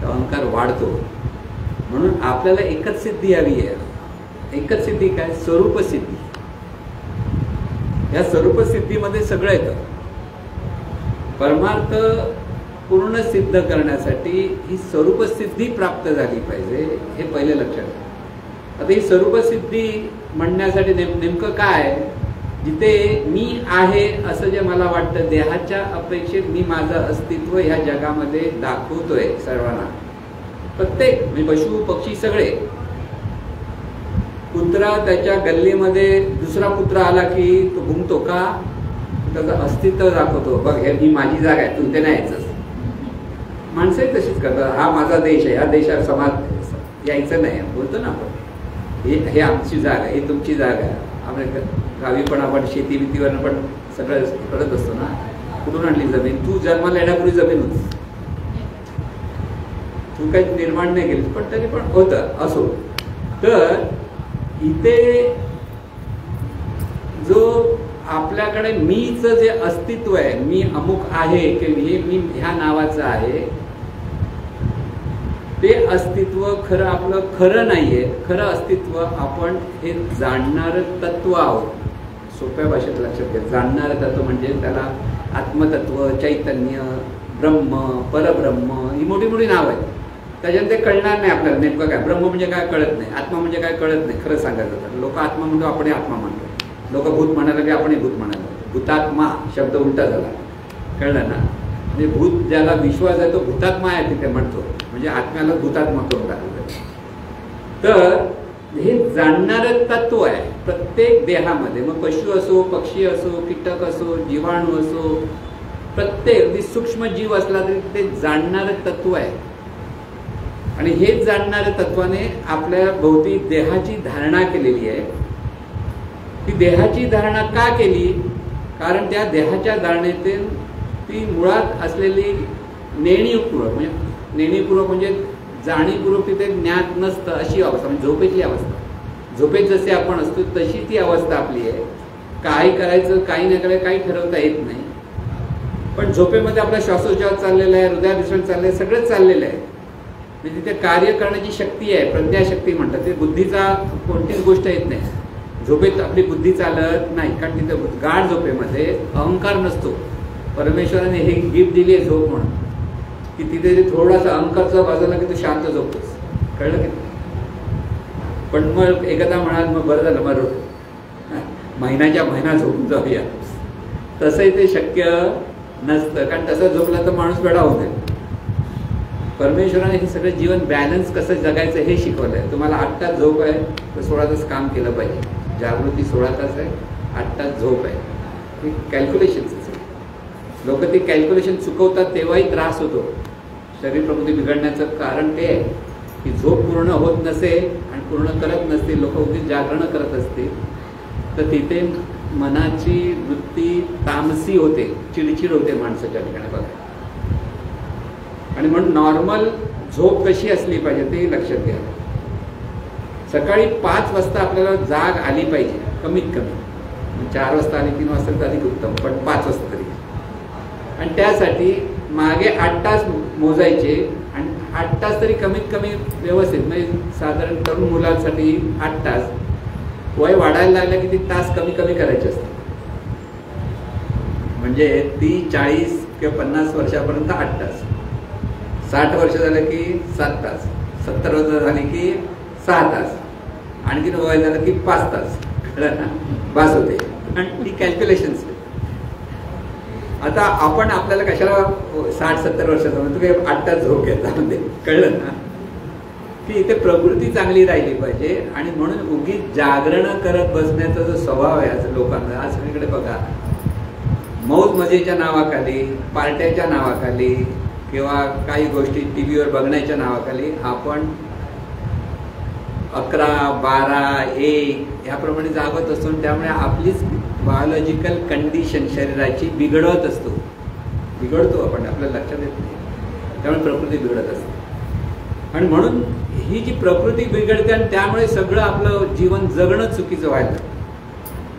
तो अहंकार वाढतो. म्हणून आपल्याला एकच सिद्धी हवी आहे. एकच सिद्धी काय? स्वरूप सिद्धी. या स्वरूप सिद्धीमध्ये सगळं येतं. परमार्थ पूर्ण सिद्ध करण्यासाठी ही स्वरूप सिद्धी प्राप्त झाली पाहिजे, हे पहिले लक्षात घ्या. आता ही स्वरूप सिद्धी म्हणण्यासाठी नेमकं काय? जिथे मी आहे असं जे मला वाटतं, देहाच्या अपेक्षेत मी माझं अस्तित्व ह्या जगामध्ये दाखवतोय सर्वांना, प्रत्येक म्हणजे पशु पक्षी सगळे. कुत्रा त्याच्या गल्लीमध्ये दुसरा कुत्रा आला की तो भुंकतो का? त्याचं अस्तित्व दाखवतो, बघ हे ही माझी जागा आहे, तू ते नाही यायचं. माणसंही तशीच करतात, हा माझा देश आहे, ह्या देशात समाज यायचं नाही बोलतो ना आपण. हे आमची जागा आहे, ही तुमची जागा आहे. आपल्या गावी पण आपण शेती भीतीवरनं पण सगळं करत असतो ना. कुठून आणली जमीन? तू जन्माला येण्यापूर्वी जमीन होती, तू काही निर्माण नाही केलीस, पण तरी पण होतं असो. तर इथे जो आपल्याकडे मीचं जे अस्तित्व आहे, मी अमुक आहे की हे मी ह्या नावाचं आहे, ते अस्तित्व खरं आपलं खरं नाहीये. खरं अस्तित्व आपण हे जाणणारं तत्व आहोत. सोप्या भाषेत लक्षात घ्या, जाणणारं तत्व म्हणजे त्याला आत्मतत्व, चैतन्य, ब्रह्म, परब्रह्म ही मोठी मोठी नाव आहेत. त्याच्यात ते कळणार नाही आपल्याला नेमकं काय. ब्रह्म म्हणजे काय कळत नाही, आत्मा म्हणजे काय कळत नाही. खरं सांगायचं तर लोक आत्मा म्हणतो, आपण आत्मा म्हणतो. लोक भूत म्हणायला की आपण भूत म्हणायला. भूतात्मा शब्द उलटा झाला, कळलं ना. म्हणजे भूत ज्याला विश्वास आहे तो भूतात्मा आहे तिथे म्हणतो, म्हणजे आत्म्याला भूतात्मा करून टाकलं. तर हे जाणणारं तत्व आहे प्रत्येक देहामध्ये. मग पशु असो, पक्षी असो, कीटक असो, जीवाणू असो, प्रत्येक सूक्ष्म जीव असला तरी ते जाणणारं तत्व आहे. आणि हेच जाणणाऱ्या तत्वाने आपल्या भोवती देहाची धारणा केलेली आहे. ती देहाची धारणा का केली? कारण त्या देहाच्या धारणेतून ती मुळात असलेली नेणीपूर्वक, म्हणजे नेणीपूर्वक म्हणजे जाणीवपूर्वक तिथे ज्ञात नसतं अशी अवस्था, म्हणजे झोपेची अवस्था. झोपेत जसे आपण असतो तशी ती अवस्था आपली आहे. काही करायचं, काही नाही करायचं, काही ठरवता येत नाही. पण झोपेमध्ये आपला श्वासोच्छवास चाललेला आहे, हृदयाभिसरण चाललंय, सगळंच चाललेलं आहे. म्हणजे तिथे कार्य करण्याची शक्ती आहे, प्रज्ञाशक्ती म्हणतात. ते बुद्धीचा कोणतीच गोष्ट येत नाही. झोपेत आपली बुद्धी चालत नाही, कारण तिथे गाढ झोपेमध्ये अहंकार नसतो. परमेश्वराने हे गिफ्ट दिली आहे झोप म्हणून, की तिथे थोडासा अहंकारचा बाजूला की तू शांत झोपतोस, कळलं की. पण मग एकदा म्हणाल मग बरं झालं, मग महिन्याच्या महिना झोपून जाऊया, तसंही ते शक्य नसतं. कारण तसं झोपलं तर माणूस वेडा होते. परमेश्वराने हे सगळं जीवन बॅलन्स कसं जगायचं हे शिकवलं आहे. तुम्हाला 8 तास झोप आहे तर 16 तास काम केलं पाहिजे. जागृती 16 तास आहे, 8 तास झोप आहे. हे कॅल्क्युलेशनच आहे. लोक ते कॅल्क्युलेशन चुकवतात तेव्हाही त्रास होतो. शरीर प्रकृती बिघडण्याचं कारण ते आहे की झोप पूर्ण होत नसेल आणि पूर्ण करत नसतील, लोक उगीच जागरण करत असतील, तर तिथे मनाची वृत्ती तामसी होते, चिडचिड होते माणसाच्या ठिकाणी बघा. आणि म्हणून नॉर्मल झोप कशी असली पाहिजे ते लक्षात घ्या. सकाळी 5 वाजता आपल्याला जाग आली पाहिजे कमीत कमी. 4 वाजता आली, 3 वाजता तर अधिक उत्तम, पण 5 वाजता तरी. आणि त्यासाठी मागे 8 तास मोजायचे आणि 8 तास तरी कमीत कमी व्यवस्थित, म्हणजे साधारण तरुण मुलांसाठी 8 तास, वय वाढायला लागलं की ती तास कमी कमी करायचे असतात. म्हणजे ती 40 किंवा 50 वर्षापर्यंत 8 तास, 60 वर्ष झालं की 7 तास, 70 वर्ष झाली की 6 तास, आणखीन वय झालं की 5 तास बास होते. आणि ती कॅल्क्युलेशन्स. आता आपण आपल्याला कशाला 60-70 वर्षाचा म्हणतो की 8 तास झोप घेता म्हणजे कळलं ना, की इथे प्रकृती चांगली राहिली पाहिजे. आणि म्हणून उगीच जागरण करत बसण्याचा जो स्वभाव आहे आज लोकांना, आज सगळीकडे बघा, मौज मजेच्या नावाखाली, पार्ट्याच्या नावाखाली किंवा काही गोष्टी टीव्हीवर बघण्याच्या नावाखाली आपण 11, 12, 1 याप्रमाणे जागत असतो. त्यामुळे आपलीच बायोलॉजिकल कंडिशन शरीराची बिघडतो आपण, आपल्याला लक्षात येत नाही. त्यामुळे प्रकृती बिघडत असते. आणि म्हणून ही जी प्रकृती बिघडते आणि त्यामुळे सगळं आपलं जीवन जगणं चुकीचं व्हायला.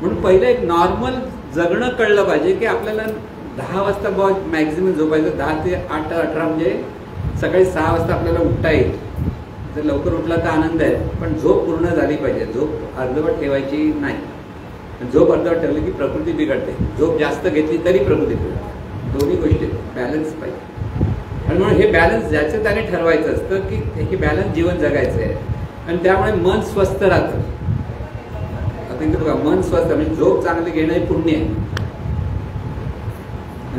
म्हणून पहिलं एक नॉर्मल जगणं कळलं पाहिजे की आपल्याला 10 वाजता बहुत मॅक्झिमम झोपायचं, 10 ते 8-18 म्हणजे सकाळी 6 वाजता आपल्याला उठता येईल. जर लवकर उठला तर आनंद आहे, पण झोप पूर्ण झाली पाहिजे. झोप अर्धवट ठेवायची नाही. झोप अर्धवट ठेवली की प्रकृती बिघडते. झोप जास्त घेतली तरी प्रकृती बिघडते. दोन्ही गोष्टी बॅलन्स पाहिजे. आणि म्हणून हे बॅलन्स ज्याचं त्याने ठरवायचं असतं की हे बॅलन्स जीवन जगायचं आहे. आणि त्यामुळे मन स्वस्थ राहतं. आता बघा, मन स्वस्थ म्हणजे झोप चांगली घेणं हे पुण्य आहे,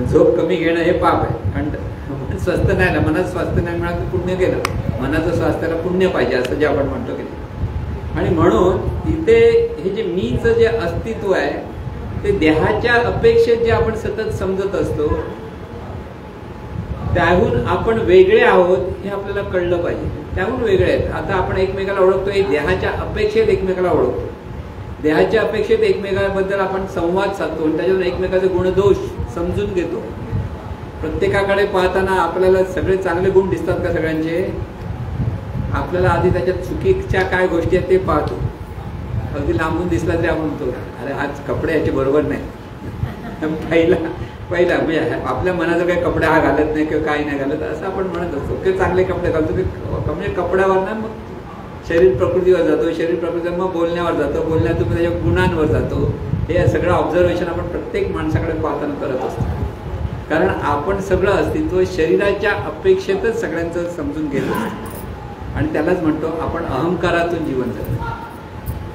झोप कमी घेणं हे पाप आहे. कारण मन स्वस्थ नाही ना, मनात स्वास्थ्य नाही मिळालं तर पुण्य केलं. मनाचं स्वास्थ्याला पुण्य पाहिजे असं जे आपण म्हणतो की. आणि म्हणून इथे हे जे मीचं जे अस्तित्व आहे ते देहाच्या अपेक्षेत जे आपण सतत समजत असतो त्याहून आपण वेगळे आहोत हे आपल्याला कळलं पाहिजे. त्याहून वेगळे आहेत. आता आपण एकमेकाला ओळखतोय, देहाच्या अपेक्षेत एकमेकाला ओळखतो. देहाच्या अपेक्षेत एकमेकांबद्दल आपण संवाद साधतो आणि त्याच्यातून एकमेकाचे गुणदोष समजून घेतो. प्रत्येकाकडे पाहताना आपल्याला सगळे चांगले गुण दिसतात का सगळ्यांचे? आपल्याला आधी त्याच्यात चुकीच्या काय गोष्टी आहेत ते पाहतो. अगदी लांबून दिसला तरी आपण म्हणतो अरे आज कपडे याचे बरोबर नाही. पहिला म्हणजे आपल्या मनाचं काही कपडे हा घालत नाही किंवा काही नाही घालत असं आपण म्हणत असतो. ते चांगले कपडे घालतो म्हणजे कपड्यावर ना मग शरीर प्रकृतीवर जातो, शरीर प्रकृतीवर मग बोलण्यावर जातो, बोलण्यातून त्याच्या गुणांवर जातो. हे सगळं ऑब्झर्वेशन आपण प्रत्येक माणसाकडे पाहताना करत असतो. कारण आपण सगळं अस्तित्व शरीराच्या अपेक्षेतच सगळ्यांचं समजून घेत असतो. आणि त्यालाच म्हणतो आपण अहंकारातून जीवन जगतो.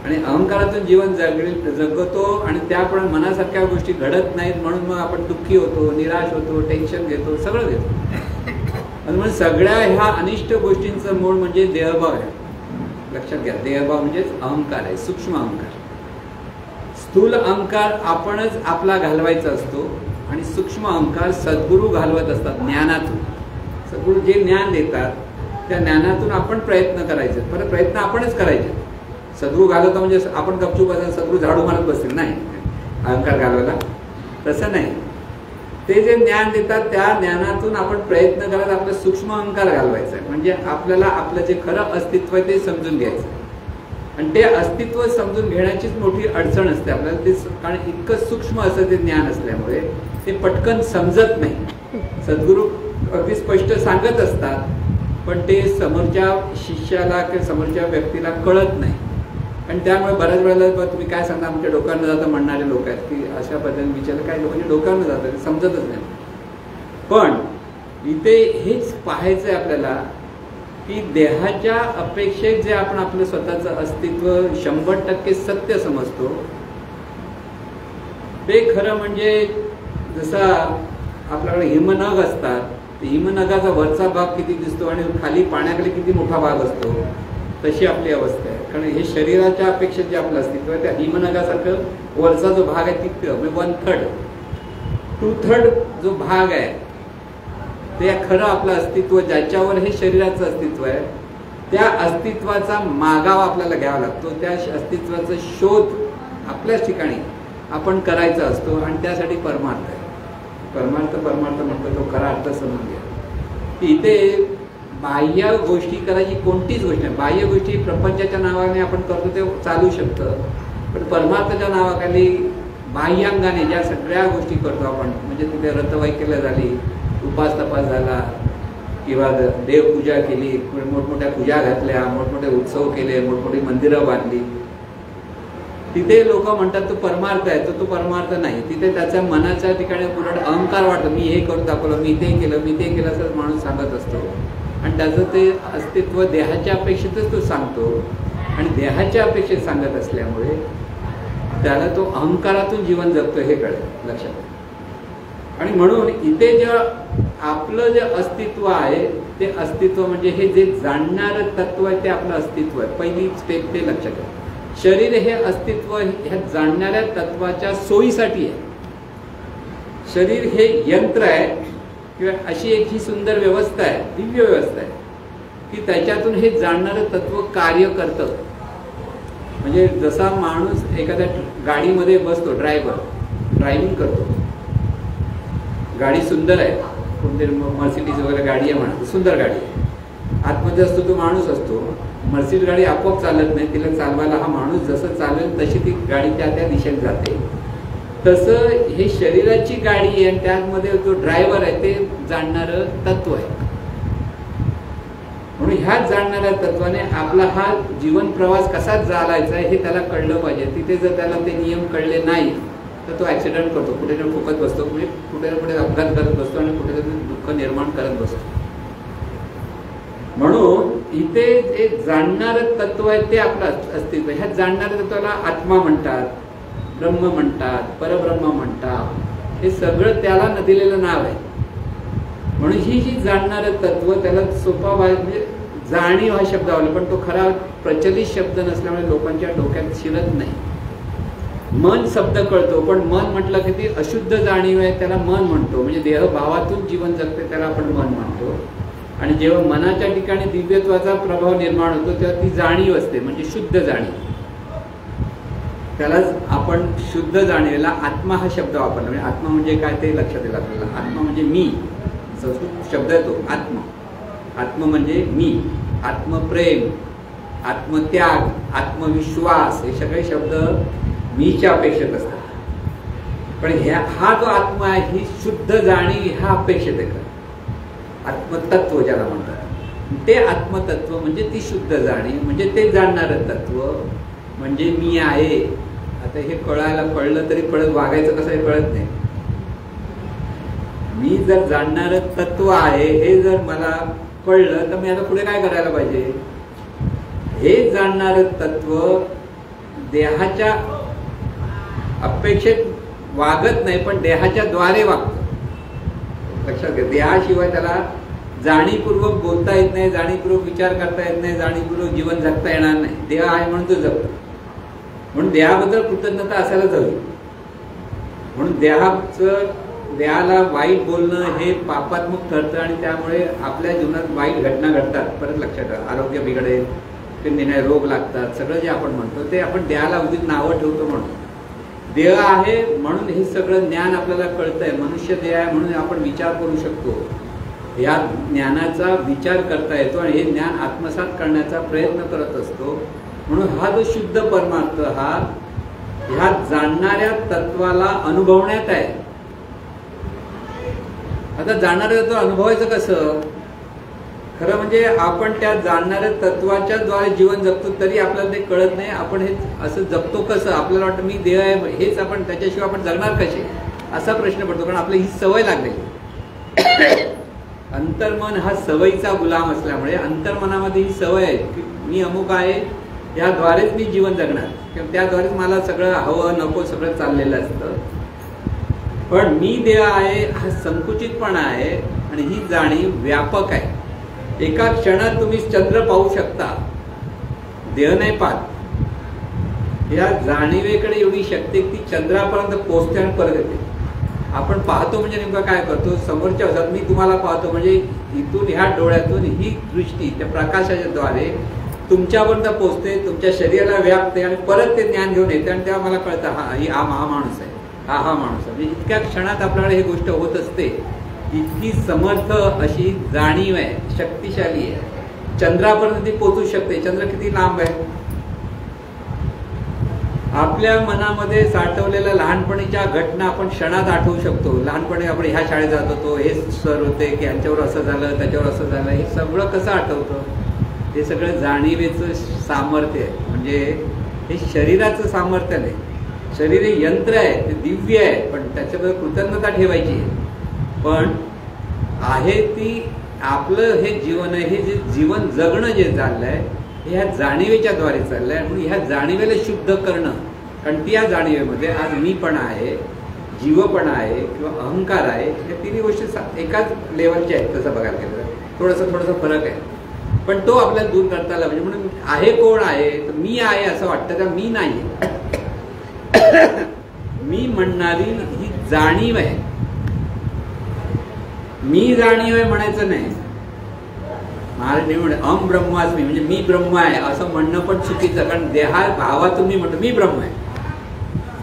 आणि अहंकारातून जीवन जगतो आणि त्याप्रमाणे मनासारख्या गोष्टी घडत नाहीत म्हणून मग आपण दुःखी होतो, निराश होतो, टेन्शन घेतो, सगळं घेतो. आणि म्हणून सगळ्या ह्या अनिष्ट गोष्टींचं मूळ म्हणजे देहभाव आहे. लक्षात घ्या, देहभाव म्हणजेच अहंकार आहे, सूक्ष्म अहंकार. स्थूल अहंकार आपणच आपला घालवायचा असतो आणि सूक्ष्म अहंकार सद्गुरू घालवत असतात ज्ञानातून. सद्गुरू जे ज्ञान देतात त्या ज्ञानातून आपण प्रयत्न करायचे. परत प्रयत्न आपणच करायचे. सद्गुरू घालवता म्हणजे आपण गपचूप असेल सद्गुरू झाडू मारत बसतील नाही अहंकार घालवायला, तसं नाही. ते जे ज्ञान देतात त्या ज्ञानातून आपण प्रयत्न करत आपला सूक्ष्म अहंकार घालवायचा आहे. म्हणजे आपल्याला आपलं जे खरं अस्तित्व आहे ते समजून घ्यायचं. आणि ते अस्तित्व समजून घेण्याचीच मोठी अडचण असते आपल्याला. ते कारण इतकं सूक्ष्म असं ते ज्ञान असल्यामुळे ते पटकन समजत नाही. सद्गुरू अगदी स्पष्ट सांगत असतात पण ते समोरच्या शिष्याला किंवा समोरच्या व्यक्तीला कळत नाही. आणि त्यामुळे बऱ्याच वेळेला तुम्ही काय सांगता आमच्या डोक्यानं जातं म्हणणारे लोक आहेत की अशा पद्धतीने विचारलं काय लोकांच्या डोक्यानं जातं समजतच नाही. पण इथे हेच पाहायचं आहे आपल्याला की देहाच्या अपेक्षेत जे आपण आपलं स्वतःचं अस्तित्व 100% सत्य समजतो ते खरं म्हणजे जसा आपल्याकडे हिमनग असतात, हिमनगाचा वरचा भाग किती दिसतो आणि खाली पाण्याखाली किती मोठा भाग असतो तशी आपली अवस्था आहे. कारण हे शरीराच्या अपेक्षेत जे आपलं अस्तित्व आहे त्या हिमनगासारखं वरचा जो भाग आहे तितकं म्हणजे 1/3 2/3 जो भाग आहे ते खरं आपलं अस्तित्व ज्याच्यावर हे शरीराचं अस्तित्व आहे त्या अस्तित्वाचा मागावा आपल्याला घ्यावा लागतो. त्या अस्तित्वाचा शोध आपल्याच ठिकाणी आपण करायचा असतो आणि त्यासाठी परमार्थ आहे. परमार्थ म्हणतो तो खरा अर्थ समजून घ्या. इथे बाह्य गोष्टी करायची कोणतीच गोष्ट नाही. बाह्य गोष्टी प्रपंचाच्या नावाने आपण करतो ते चालू शकतं पण परमार्थाच्या नावाखाली बाह्यांगाने ज्या सगळ्या गोष्टी करतो आपण, म्हणजे तिथे रथवैकल्य झाली, उपास तपास झाला, किंवा देवपूजा केली, मोठमोठ्या पूजा घातल्या, मोठमोठे उत्सव केले, मोठमोठी मंदिरं बांधली, तिथे लोक म्हणतात तो परमार्थ आहे. तो परमार्थ नाही. तिथे त्याच्या मनाच्या ठिकाणी उलट अहंकार वाटतो. मी हे करून दाखवलं, मी ते केलं असं माणूस सांगत असतो. आणि त्याचं ते अस्तित्व देहाच्या अपेक्षेतच तो सांगतो. आणि देहाच्या अपेक्षेत सांगत असल्यामुळे त्याला तो अहंकारातून जीवन जगतो हे कळेल लक्षात. आणि म्हणून इथे जे आपलं जे अस्तित्व आहे ते अस्तित्व म्हणजे हे जे जाणणारं तत्व आहे ते आपलं अस्तित्व आहे. पहिली स्टेप ते लक्षात घ्या. शरीर हे अस्तित्व ह्या जाणणाऱ्या तत्वाच्या सोयीसाठी आहे. शरीर हे यंत्र आहे किंवा अशी एक ही सुंदर व्यवस्था आहे, दिव्य व्यवस्था आहे की त्याच्यातून हे जाणणारं तत्व कार्य करतं. म्हणजे जसा माणूस एखाद्या गाडीमध्ये बसतो, ड्रायव्हिंग करतो, गाडी सुंदर आहे, कोणतरी मर्सिडीज वगैरे गाडी आहे म्हणा, सुंदर गाडी आहे, आतमध्ये असतो तो माणूस असतो. मर्सिडीज गाडी आपोआप चालत नाही, तिला चालवायला हा माणूस जसं चालेल तशी ती गाडी त्या दिशेने जाते. तसं हे शरीराची गाडी आहे आणि त्यामध्ये जो ड्रायव्हर आहे ते जाणणारं तत्व आहे. म्हणून ह्या जाणणाऱ्या तत्वाने आपला हा जीवन प्रवास कसा चालायचा आहे हे त्याला कळलं पाहिजे. तिथे जर त्याला ते नियम कळले नाही तर तो ऍक्सिडेंट करतो, कुठे ना फुकत बसतो, म्हणजे कुठे ना कुठे अपघात करत बसतो आणि कुठेतरी दुःख निर्माण करत बसतो. म्हणून इथे जे जाणणारं तत्व आहे ते आपलं अस्तित्व. ह्या जाणणाऱ्या तत्वाला आत्मा म्हणतात, ब्रह्म म्हणतात, परब्रह्म म्हणतात. हे सगळं त्याला दिलेलं नाव आहे. म्हणून ही जी जाणणारं तत्व त्याला सोपा म्हणजे जाणीव हा शब्द आवडला, पण तो खरा प्रचलित शब्द नसल्यामुळे लोकांच्या डोक्यात शिरत नाही. मन शब्द कळतो, पण मन म्हटलं की ती अशुद्ध जाणीव आहे त्याला मन म्हणतो. म्हणजे देहभावातून जीवन जगते त्याला आपण मन म्हणतो. आणि जेव्हा मनाच्या ठिकाणी दिव्यत्वाचा प्रभाव निर्माण होतो तेव्हा ती जाणीव असते, म्हणजे शुद्ध जाणीव. त्यालाच आपण शुद्ध जाणीवेला आत्मा हा शब्द वापरला. म्हणजे आत्मा म्हणजे काय ते लक्षात येईल आपल्याला. आत्मा म्हणजे मी, संस्कृत शब्द आहे तो आत्मा. आत्म म्हणजे मी, आत्मप्रेम, आत्मत्याग, आत्मविश्वास हे सगळे शब्द मीच्या अपेक्षेत असतात. पण हा जो आत्मा आहे ही शुद्ध जाणीव ह्या अपेक्षेत आहे. आत्मतत्व ज्याला म्हणतात ते आत्मतत्व म्हणजे ती शुद्ध जाणीव, म्हणजे ते जाणणारं तत्व म्हणजे मी आहे. आता हे कळलं तरी वागायचं कसं हे कळत नाही. मी जर जाणणारं तत्व आहे हे जर मला कळलं तर मी आता पुढे काय करायला पाहिजे. हे जाणणारं तत्व देहाच्या अपेक्षेत वागत नाही, पण देहाच्या द्वारे वागतं. लक्षात घ्या. देहाशिवाय त्याला जाणीवपूर्वक बोलता येत नाही, जाणीवपूर्वक विचार करता येत नाही, जाणीवपूर्वक जीवन जगता येणार नाही. देह आहे म्हणून तो जगतो. म्हणून देहाबद्दल कृतज्ञता असायलाच हवी. म्हणून देहाला वाईट बोलणं हे पापात्मक ठरतं आणि त्यामुळे आपल्या जीवनात वाईट घटना घडतात. परत लक्षात घ्या. आरोग्य बिघडेल, निर्णय रोग लागतात, सगळं जे आपण म्हणतो ते आपण देहाला उगीच नावं ठेवतो म्हणून. देह आहे म्हणून हे सगळं ज्ञान आपल्याला कळतंय. मनुष्य देह आहे म्हणून आपण विचार करू शकतो. या ज्ञानाचा विचार करता येतो आणि हे ज्ञान आत्मसात करण्याचा प्रयत्न करत असतो. म्हणून हा जो शुद्ध परमार्थ हा ह्या जाणणाऱ्या तत्वाला अनुभवण्यात आहे. आता जाणणाऱ्या तत्व अनुभवायचं कसं. खरं म्हणजे आपण त्या जाणणाऱ्या तत्वाच्या द्वारे जीवन जगतो तरी आपल्याला ते कळत नाही. आपण हे असं जगतो कसं. आपल्याला वाटतं मी देह आहे हेच आपण, त्याच्याशिवाय आपण जगणार कसे असा प्रश्न पडतो. कारण आपली ही सवय लागलेली. अंतर्मन हा सवयीचा गुलाम असल्यामुळे अंतर्मनामध्ये ही सवय आहे की मी अमुक आहे, याद्वारेच मी जीवन जगणार किंवा त्याद्वारेच मला सगळं हवं नको सगळं चाललेलं असतं. पण मी देह आहे हा संकुचितपणा आहे आणि ही जाणीव व्यापक आहे. एका क्षणात तुम्ही चंद्र पाहू शकता, देह नाही पाहत. या जाणीवेकडे एवढी शक्ती ती चंद्रापर्यंत पोहोचते आणि परत येते. आपण पाहतो म्हणजे नेमकं काय करतो. समोरच्या असतात मी तुम्हाला पाहतो म्हणजे इथून ह्या डोळ्यातून ही दृष्टी त्या प्रकाशाच्या द्वारे तुमच्यापर्यंत पोहोचते, तुमच्या शरीराला व्यापते आणि परत ते ज्ञान घेऊन येते. आणि तेव्हा मला कळतं हा माणूस आहे, हा माणूस आहे. म्हणजे इतक्या क्षणात आपल्याकडे ही गोष्ट होत असते. इतकी समर्थ अशी जाणीव आहे, शक्तिशाली आहे. चंद्रापर्यंत ती पोहोचू शकते. चंद्र किती लांब आहे. आपल्या मनामध्ये साठवलेल्या लहानपणीच्या घटना आपण क्षणात आठवू शकतो. लहानपणी आपण ह्या शाळेत जात होतो, हे सर होते की यांच्यावर असं झालं, त्याच्यावर असं झालं, हे सगळं कसं आठवतं? हे सगळं जाणीवेचं सामर्थ्य आहे. म्हणजे हे शरीराचं सामर्थ्य नाही. शरीर हे यंत्र आहे, ते दिव्य आहे, पण त्याच्याबद्दल कृतज्ञता ठेवायची आहे. पण आहे ती आपलं हे जीवन आहे, हे जे जीवन जगणं जे चाललंय हे ह्या जाणीवेच्या द्वारे चाललंय. म्हणून ह्या जाणीवेला शुद्ध करणं, कारण ती या जाणीवेमध्ये आज मीपणा आहे, जीवपणा आहे किंवा अहंकार आहे, या तिन्ही गोष्टी एकाच लेवलच्या आहेत. तसं बघायला गेलं थोडासा फरक आहे, पण तो आपल्याला दूर करता आला पाहिजे. म्हणून आहे कोण आहे, तर मी आहे असं वाटतं का? मी नाही. मी म्हणणारी ही जाणीव आहे. मी जाणीव आहे म्हणायचं नाही. महाराज म्हणे अहम ब्रह्मास्मी, म्हणजे मी ब्रह्म आहे असं म्हणणं पण चुकीचं. कारण भावातून मी म्हणतो मी ब्रह्म आहे.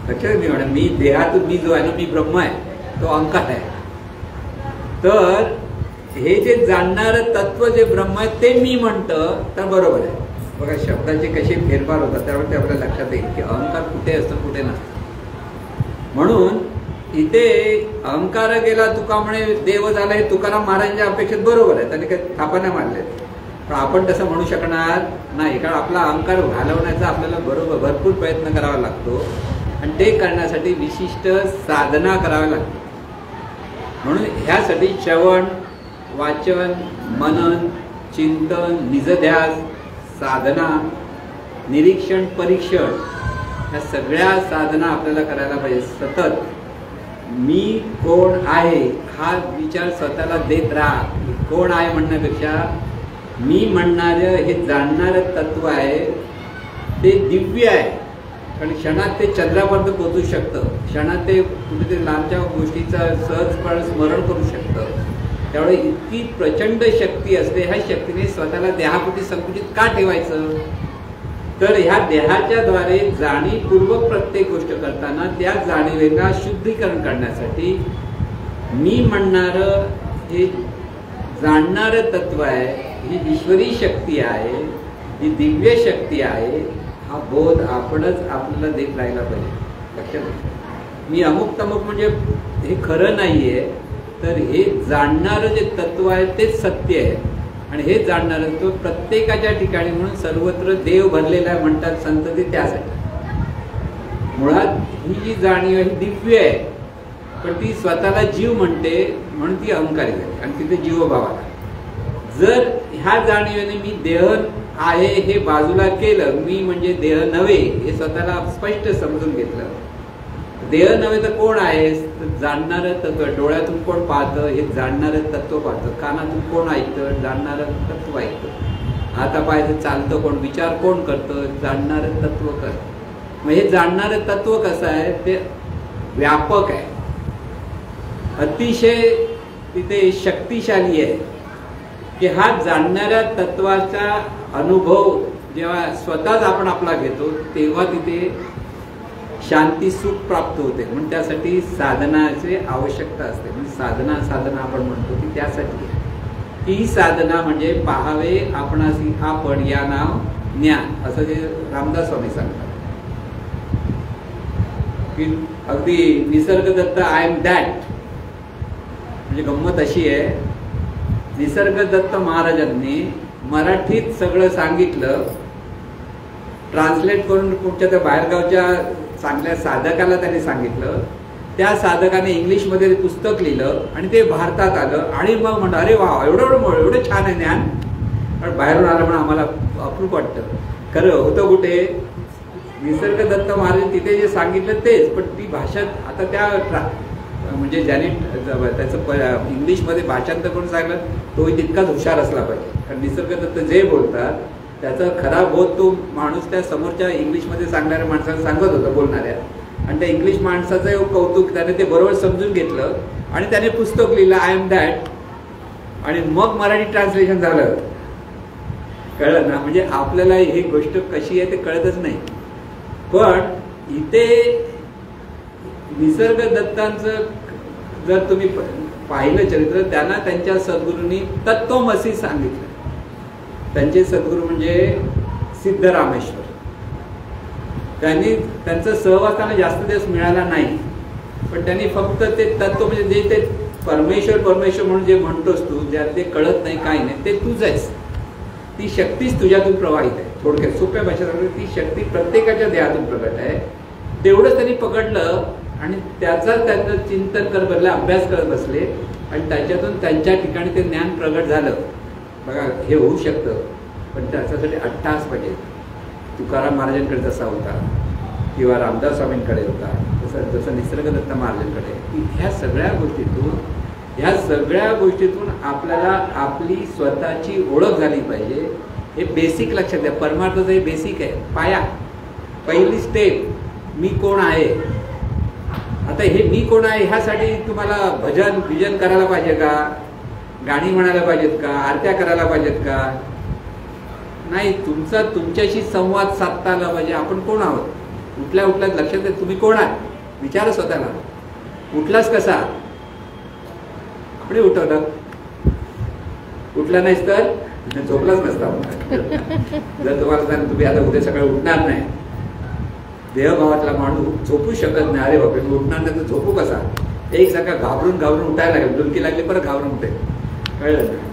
लक्षात मी म्हणा, मी देहातून मी जो आहे ना, मी ब्रह्म आहे, तो अहंकार आहे. तर हे जे जाणणारं तत्व जे ब्रह्म आहे ते मी म्हणतं तर बरोबर आहे. बघा शब्दाचे कसे फेरफार होतात त्यामुळे ते आपल्याला लक्षात येईल की अहंकार कुठे असतं कुठे नसतं. म्हणून इथे अहंकार गेला तुका म्हणे देव झाला, हे तुकाराम महाराजांच्या अपेक्षेत बरोबर आहे. त्यांनी काही थापा नाही मारले, पण आपण तसं म्हणू शकणार नाही. कारण आपला अहंकार घालवण्याचा आपल्याला भरपूर प्रयत्न करावा लागतो आणि ते करण्यासाठी विशिष्ट साधना करावी लागते. म्हणून ह्यासाठी श्रवण, वाचन, मनन, चिंतन, निजध्यास, साधना, निरीक्षण, परीक्षण, ह्या सगळ्या साधना आपल्याला करायला पाहिजे. सतत मी कोण आहे हा विचार स्वतःला देत राहा. कोण आहे म्हणण्यापेक्षा मी म्हणणारं हे जाणणारं तत्व आहे ते दिव्य आहे. कारण क्षणात ते चंद्रापर्यंत पोहोचू शकतं, क्षणात ते कुठेतरी लांबच्या गोष्टीचं सहजपणे स्मरण करू शकतं. त्यामुळे इतकी प्रचंड शक्ती असते. ह्या शक्तीने स्वतःला देहापुटी संकुचित का ठेवायचं? तर ह्या देहाच्या द्वारे जाणीवपूर्वक प्रत्येक गोष्ट करताना त्या जाणीवेला शुद्धीकरण करण्यासाठी मी म्हणणारं हे जाणणारं तत्व आहे, ही ईश्वरी शक्ती आहे, ही दिव्य शक्ती आहे, हा बोध आपणच आपल्याला देत राहायला पाहिजे. लक्षात मी अमुक तमुक म्हणजे हे खरं नाहीये, तर हे जाणणारं जे तत्व आहे तेच सत्य आहे. आणि हे जाणणारं तो प्रत्येकाच्या ठिकाणी, म्हणून सर्वत्र देव भरलेला आहे म्हणतात संतती. त्यासाठी मुळात ही जी जाणीव ही दिव्य आहे, पण ती स्वतःला जीव म्हणते म्हणून ती अहंकारी झाली आणि तिथे जीवभाव आला. जर ह्या जाणीवेने मी देह आहे हे बाजूला केलं, मी म्हणजे देह नव्हे हे स्वतःला स्पष्ट समजून घेतलं, देह नव्हे तर कोण आहे? जाणणारं तत्व. डोळ्यातून कोण पाहतं? हे जाणणारं तत्व पाहतं. कानातून कोण ऐकतं? जाणणारं तत्व ऐकतं. हातापायचं चालतं कोण? विचार कोण करतं? जाणणारं तत्व करतं. मग हे जाणणारं तत्व कसं आहे? ते व्यापक आहे, अतिशय तिथे शक्तिशाली आहे. की हा जाणणाऱ्या तत्वाचा अनुभव जेव्हा स्वतःच आपण आपला घेतो तेव्हा तिथे शांती सुख प्राप्त होते. म्हणून त्यासाठी साधनाची आवश्यकता असते. म्हणजे साधना आपण म्हणतो की त्यासाठी ती साधना म्हणजे पाहावे आपणासी आपण या नाव ज्ञान, असं जे रामदास स्वामी सांगतात. की अगदी निसर्गदत्त आय एम दॅट. म्हणजे गंमत अशी आहे, निसर्गदत्त महाराजांनी मराठीत सगळं सांगितलं, ट्रान्सलेट करून कुठच्या त्या बाहेरगावच्या चांगल्या साधकाला त्यांनी सांगितलं. त्या साधकाने इंग्लिशमध्ये पुस्तक लिहिलं आणि ते भारतात आलं आणि मग म्हणलं अरे वा एवढं छान आहे ज्ञान. पण बाहेरून आलं म्हणून आम्हाला अप्रूप वाटतं. खरं होतं कुठे? निसर्गदत्त महाराज तिथे जे सांगितलं तेच, पण ती भाषा आता त्या म्हणजे ज्याने त्याचं इंग्लिशमध्ये भाषांतर करून सांगलं तो तितकाच हुशार असला पाहिजे. कारण निसर्गदत्त जे बोलतात त्याचा खरा बोध तो माणूस त्या समोरच्या इंग्लिशमध्ये सांगणाऱ्या माणसाला सांगत होता, बोलणाऱ्या. आणि त्या इंग्लिश माणसाचं कौतुक त्याने ते बरोबर समजून घेतलं आणि त्याने पुस्तक लिहिलं आय एम दॅट. आणि मग मराठी ट्रान्सलेशन झालं. कळलं ना? म्हणजे आपल्याला ही गोष्ट कशी आहे ते कळतच नाही. पण इथे निसर्गदत्तांचं जर तुम्ही पाहिलं चरित्र, त्यांना त्यांच्या सद्गुरूंनी तत्वमसी सांगितलं. त्यांचे सद्गुरू म्हणजे सिद्धरामेश्वर. त्यांचा सहवास त्यांना जास्त दिवस मिळाला नाही, पण त्यांनी फक्त ते तत्व म्हणजे जे ते परमेश्वर म्हणून जे म्हणतोस तू, ज्यात ते कळत नाही काही नाही, ते तुझ आहेस, ती शक्तीच तुझ्यातून प्रवाहित आहे. थोडक्यात सोप्या भाषेत ती शक्ती प्रत्येकाच्या देहातून प्रगट आहे. तेवढं त्यांनी पकडलं आणि त्यांचं चिंतन करत बसले, अभ्यास करत बसले आणि त्याच्यातून त्यांच्या ठिकाणी ते ज्ञान प्रगट झालं. बघा, हे होऊ शकतं, पण त्याच्यासाठी अट्टहास पाहिजे. तुकाराम महाराजांकडे जसा होता किंवा रामदास स्वामींकडे होता, जसं निसर्गदत्त महाराजांकडे, की ह्या सगळ्या गोष्टीतून आपल्याला आपली स्वतःची ओळख झाली पाहिजे. हे बेसिक लक्षात द्या. परमार्थाचं हे बेसिक आहे, पाया, पहिली स्टेप. मी कोण आहे. आता हे मी कोण आहे ह्यासाठी तुम्हाला भजन करायला पाहिजे का, गाणी म्हणायला पाहिजेत का, आरत्या करायला पाहिजेत का? नाही. तुमच्याशी संवाद साधता आला पाहिजे. आपण कोण आहोत, उठल्या लक्षात द्या. तुम्ही कोण आहात विचारा स्वतःला. उठलास कसा? आपण उठवलं. उठला नाहीस तर झोपलाच नसता. जर तुम्हाला सांग तुम्ही आता उद्या सकाळी उठणार नाही, देहभावातला माणूस झोपू शकत नाही. अरे बापरे, मी उठणार नाही तर झोपू कसा? एक सकाळ घाबरून उठायला लागेल, डुलकी लागली परत घाबरून उठेल. कळलं ना?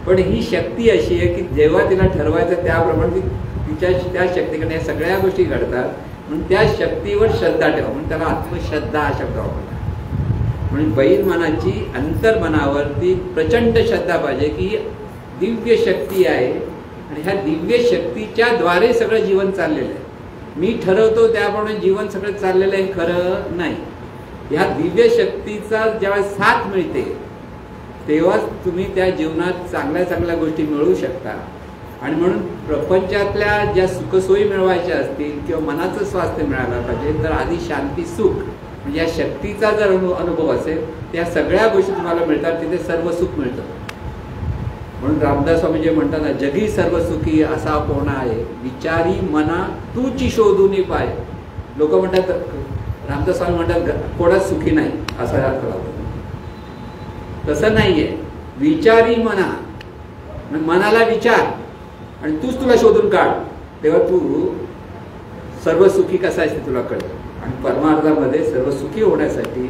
पण ही शक्ती अशी आहे की जेव्हा तिला ठरवायचं त्याप्रमाणे त्या शक्तीकडे या सगळ्या गोष्टी घडतात. म्हणून त्या शक्तीवर श्रद्धा ठेवा, म्हणून त्याला आत्मश्रद्धा हा शब्द वापरला. म्हणून बहिर्मनाची अंतर्मनावरती प्रचंड श्रद्धा पाहिजे की दिव्य शक्ती आहे आणि ह्या दिव्य शक्तीच्या द्वारे सगळं जीवन चाललेलं आहे. मी ठरवतो त्याप्रमाणे जीवन सगळं चाललेलं आहे खरं नाही. ह्या दिव्य शक्तीचा ज्यावेळेस साथ मिळते तेव्हाच तुम्ही त्या जीवनात चांगल्या गोष्टी मिळवू शकता. आणि म्हणून प्रपंचातल्या ज्या सुखसोयी मिळवायच्या असतील किंवा मनाचं स्वास्थ्य मिळालं पाहिजे, तर आधी शांती, सुख म्हणजे या शक्तीचा जर अनुभव असेल, त्या सगळ्या गोष्टी तुम्हाला मिळतात, तिथे सर्व सुख मिळतं. म्हणून रामदास स्वामी जे म्हणतात ना, जगी सर्व सुखी असा कोण आहे, विचारी मना तूची शोधून पाय. लोक म्हणतात, रामदास स्वामी म्हणतात कोणाच सुखी नाही असा अर्थ लावतो. तसं नाहीये. विचारी मनाला विचार आणि तूच तुला शोधून काढ, तेव्हा तू सर्व सुखी कसा आहेस ते तुला कळतं. आणि परमार्थामध्ये सर्व सुखी होण्यासाठी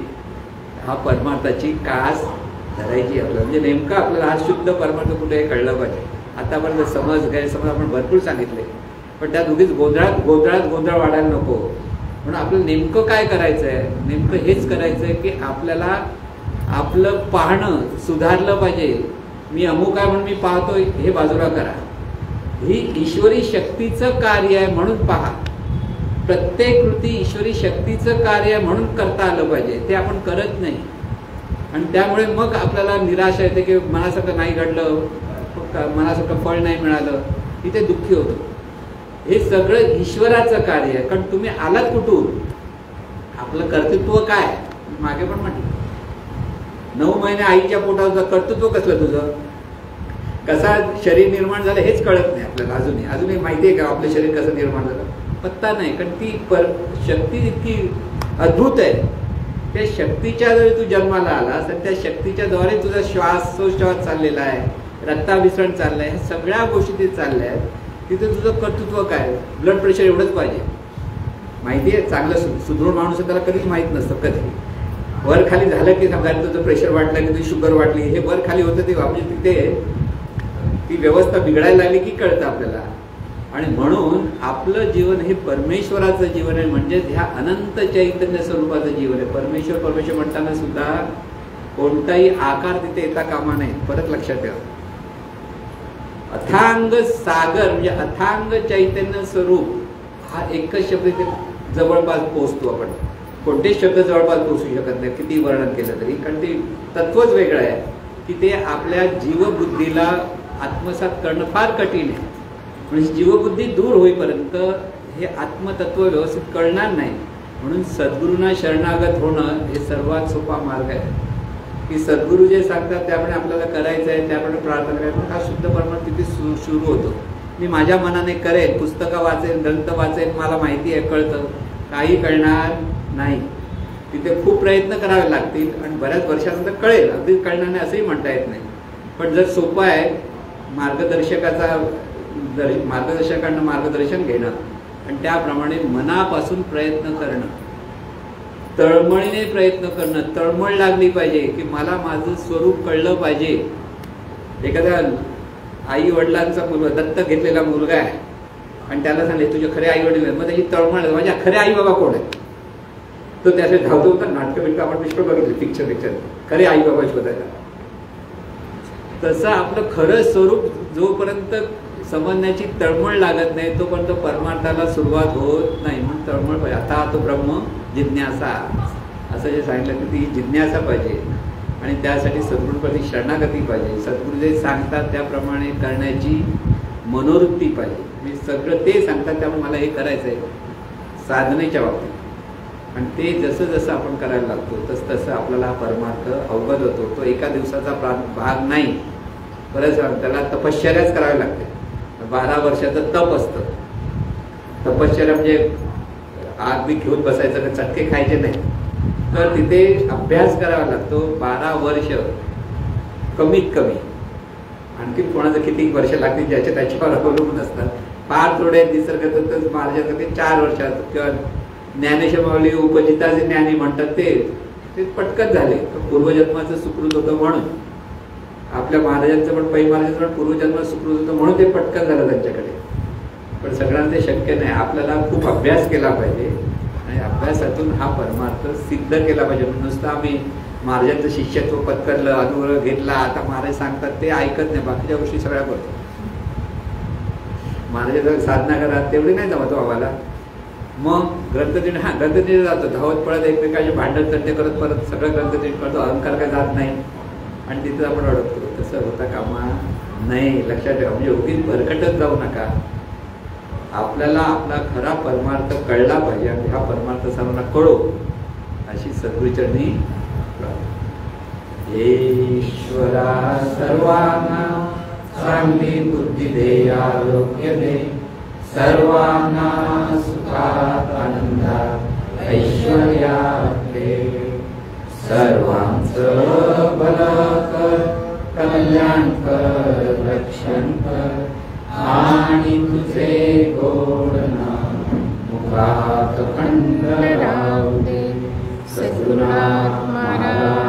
हा परमार्थाची कास धरायची आपल्याला. म्हणजे नेमकं आपल्याला हा शुद्ध परमार्थ कुठे हे कळलं पाहिजे. आतापर्यंत समज गैरसमज आपण भरपूर सांगितले, पण त्यात उगीच गोंधळ वाढायला नको. म्हणून आपल्याला नेमकं काय करायचं आहे, नेमकं हेच करायचं आहे की आपल्याला आपलं पाहणं सुधारलं पाहिजे. मी अमुक आहे म्हणून मी पाहतोय हे बाजूला करा. ही ईश्वरी शक्तीचं कार्य आहे म्हणून पहा. प्रत्येक कृती ईश्वरी शक्तीचं कार्य आहे म्हणून करता आलं पाहिजे, ते आपण करत नाही. आणि त्यामुळे मग आपल्याला निराशा येते की मनासारखं नाही घडलं, मनासारखं फळ नाही मिळालं, इथे दुःखी होतो. हे सगळं ईश्वराचं कार्य आहे. कारण तुम्ही आलात कुठून, आपलं कर्तृत्व काय, मागे पण म्हटलं 9 महिने आईच्या पोटात कर्तृत्व कसलं तुझं, कसा शरीर निर्माण झालं हेच कळत नाही आपल्याला. अजूनही माहिती आहे का आपलं शरीर कसं निर्माण झालं, पत्ता नाही. कारण ती शक्ती इतकी अद्भुत आहे. त्या शक्तीच्या जरी तू जन्माला आलास आणि त्या शक्तीच्या द्वारे तुझा श्वासोच्छ्वास चाललेला आहे, रक्ताभिसरण चाललंय, ह्या सगळ्या गोष्टी तिथे चालल्या आहेत. तिथे तुझं कर्तृत्व काय, ब्लड प्रेशर एवढंच पाहिजे. माहिती आहे, चांगलं सुदृढ माणूस त्याला कधीच माहीत नसतं. कधी वर खाली झालं की समजा तुझं प्रेशर वाढलं की तुझी शुगर वाढली, हे वर खाली होतं ते म्हणजे तिथे ती व्यवस्था बिघडायला लागली की कळतं आपल्याला. आणि म्हणून आपलं जीवन हे परमेश्वराचं जीवन आहे. म्हणजे ह्या अनंत चैतन्य स्वरूपाचं जीवन आहे. परमेश्वर म्हणताना सुद्धा कोणताही आकार तिथे येता कामा नाही. परत लक्षात ठेवा, अथांग सागर म्हणजे अथांग चैतन्य स्वरूप हा एकच शब्द इथे जवळपास पोहोचतो. आपण कोणतेच शब्द जवळपास पोहोचू शकत नाही किती वर्णन केलं तरी, कारण ते तत्वच वेगळं आहे की ते आपल्या जीवबुद्धीला आत्मसात करणं फार कठीण आहे. म्हणजे जीवबुद्धी दूर होईपर्यंत हे आत्मतत्व व्यवस्थित कळणार नाही. म्हणून सद्गुरूंना शरणागत होणं हे सर्वात सोपा मार्ग आहे. की सद्गुरू जे सांगतात त्याप्रमाणे आपल्याला करायचं आहे, त्याप्रमाणे प्रार्थना करायचं, हा शुद्ध परमार्थ तिथे सुरू होतो. मी माझ्या मनाने करेल, पुस्तकं वाचेल, ग्रंथ वाचेल, मला माहिती आहे, कळतं, काही कळणार नाही. तिथे खूप प्रयत्न करावे लागतील आणि बऱ्याच वर्षानंतर कळेल. अगदी कळणार नाही असंही म्हणता येत नाही. पण जर सोपं आहे मार्गदर्शकांना मार्गदर्शन घेणं, आणि त्याप्रमाणे मनापासून प्रयत्न करणं, तळमळीने प्रयत्न करणं. तळमळ लागली पाहिजे की मला माझं स्वरूप कळलं पाहिजे. एखाद्या आई वडिलांचा मुलगा, दत्तक घेतलेला मुलगा आहे आणि त्याला सांगले तुझे खरे आई वडील, मग त्याची तळमळ माझ्या खरे आई बाबा कोण आहे. तो त्याचे धावतो होता. नाटकं बिटकं आपण पुष्कळ बघितले, पिक्चर खरे आई बाबा शोधायला. तसं आपलं खरं स्वरूप जोपर्यंत समजण्याची तळमळ लागत नाही तोपर्यंत परमार्थाला सुरुवात होत नाही. म्हणून तळमळ पाहिजे. आता तो ब्रह्म जिज्ञासा असं जे सांगितलं की ती जिज्ञासा पाहिजे आणि त्यासाठी सद्गुरूप्रती शरणागती पाहिजे. सद्गुरू जे सांगतात त्याप्रमाणे करण्याची मनोवृत्ती पाहिजे. मी सगळं ते सांगतात त्यामुळे मला हे करायचं आहे साधनेच्या बाबतीत. आणि ते जसं जसं आपण करायला लागतो तसं तसं आपल्याला हा परमार्थ अवगत होतो. तो एका दिवसाचा भाग नाही. बरंच त्याला तपश्चर्याच करावी लागते. 12 वर्षाचं तप असतं. तपश्चर्या म्हणजे आग बी घेऊन बसायचं का चटके खायचे नाही. तर तिथे अभ्यास करावा लागतो 12 वर्ष कमीत कमी. आणखी कोणाचं किती वर्ष लागतील ज्याच्या त्याच्यावर अवलंबून असतात. फार थोडे निसर्गदत्त महाराजांचे 4 वर्षात किंवा ज्ञानेश्वर माऊली उपजिताचे ज्ञानी म्हणतात ते पटकन झाले. पूर्वजन्माचं सुकृत होतं म्हणून. आपल्या महाराजांचं पण पै महाराजांचं पण पूर्वजन्म सुकृत होतं म्हणून ते पटकन झालं त्यांच्याकडे. पण सगळ्यांना ते शक्य नाही. आपल्याला खूप अभ्यास केला पाहिजे आणि अभ्यासातून हा परमार्थ सिद्ध केला पाहिजे. नुसतं आम्ही महाराजांचं शिष्यत्व पत्करलं, अनुभव घेतला, आता महाराज सांगतात ते ऐकत नाही, बाकीच्या गोष्टी सगळ्या करतो. महाराजांचा साधना करा तेवढी नाही जमत आम्हाला. मग ग्रंथदिंडी ग्रंथदिंडी जातो, धावत पळत एकमेकाचे भांडण तंटे करत परत सगळं ग्रंथदिंडी करतो. अहंकार काय जात नाही आणि तिथं आपण अडकतो. तसं होता कामा नाही. लक्षात ठेवा. म्हणजे उगीच भरकटत जाऊ नका. आपल्याला आपला खरा परमार्थ कळला पाहिजे आणि हा परमार्थ सर्वांना कळो अशी सद्गुरूचरणी ईश्वरा सर्वांना चांगली बुद्धी दे, आरोग्य दे, सर्वांना सुखात आनंदात ऐश्वर्यात दे. सर्वांचं भलं कर, कल्याण कर, रक्षण कर आणि तुझे गोड नाम मुखात खंड राहू दे. सद्गुरुनाथ महाराज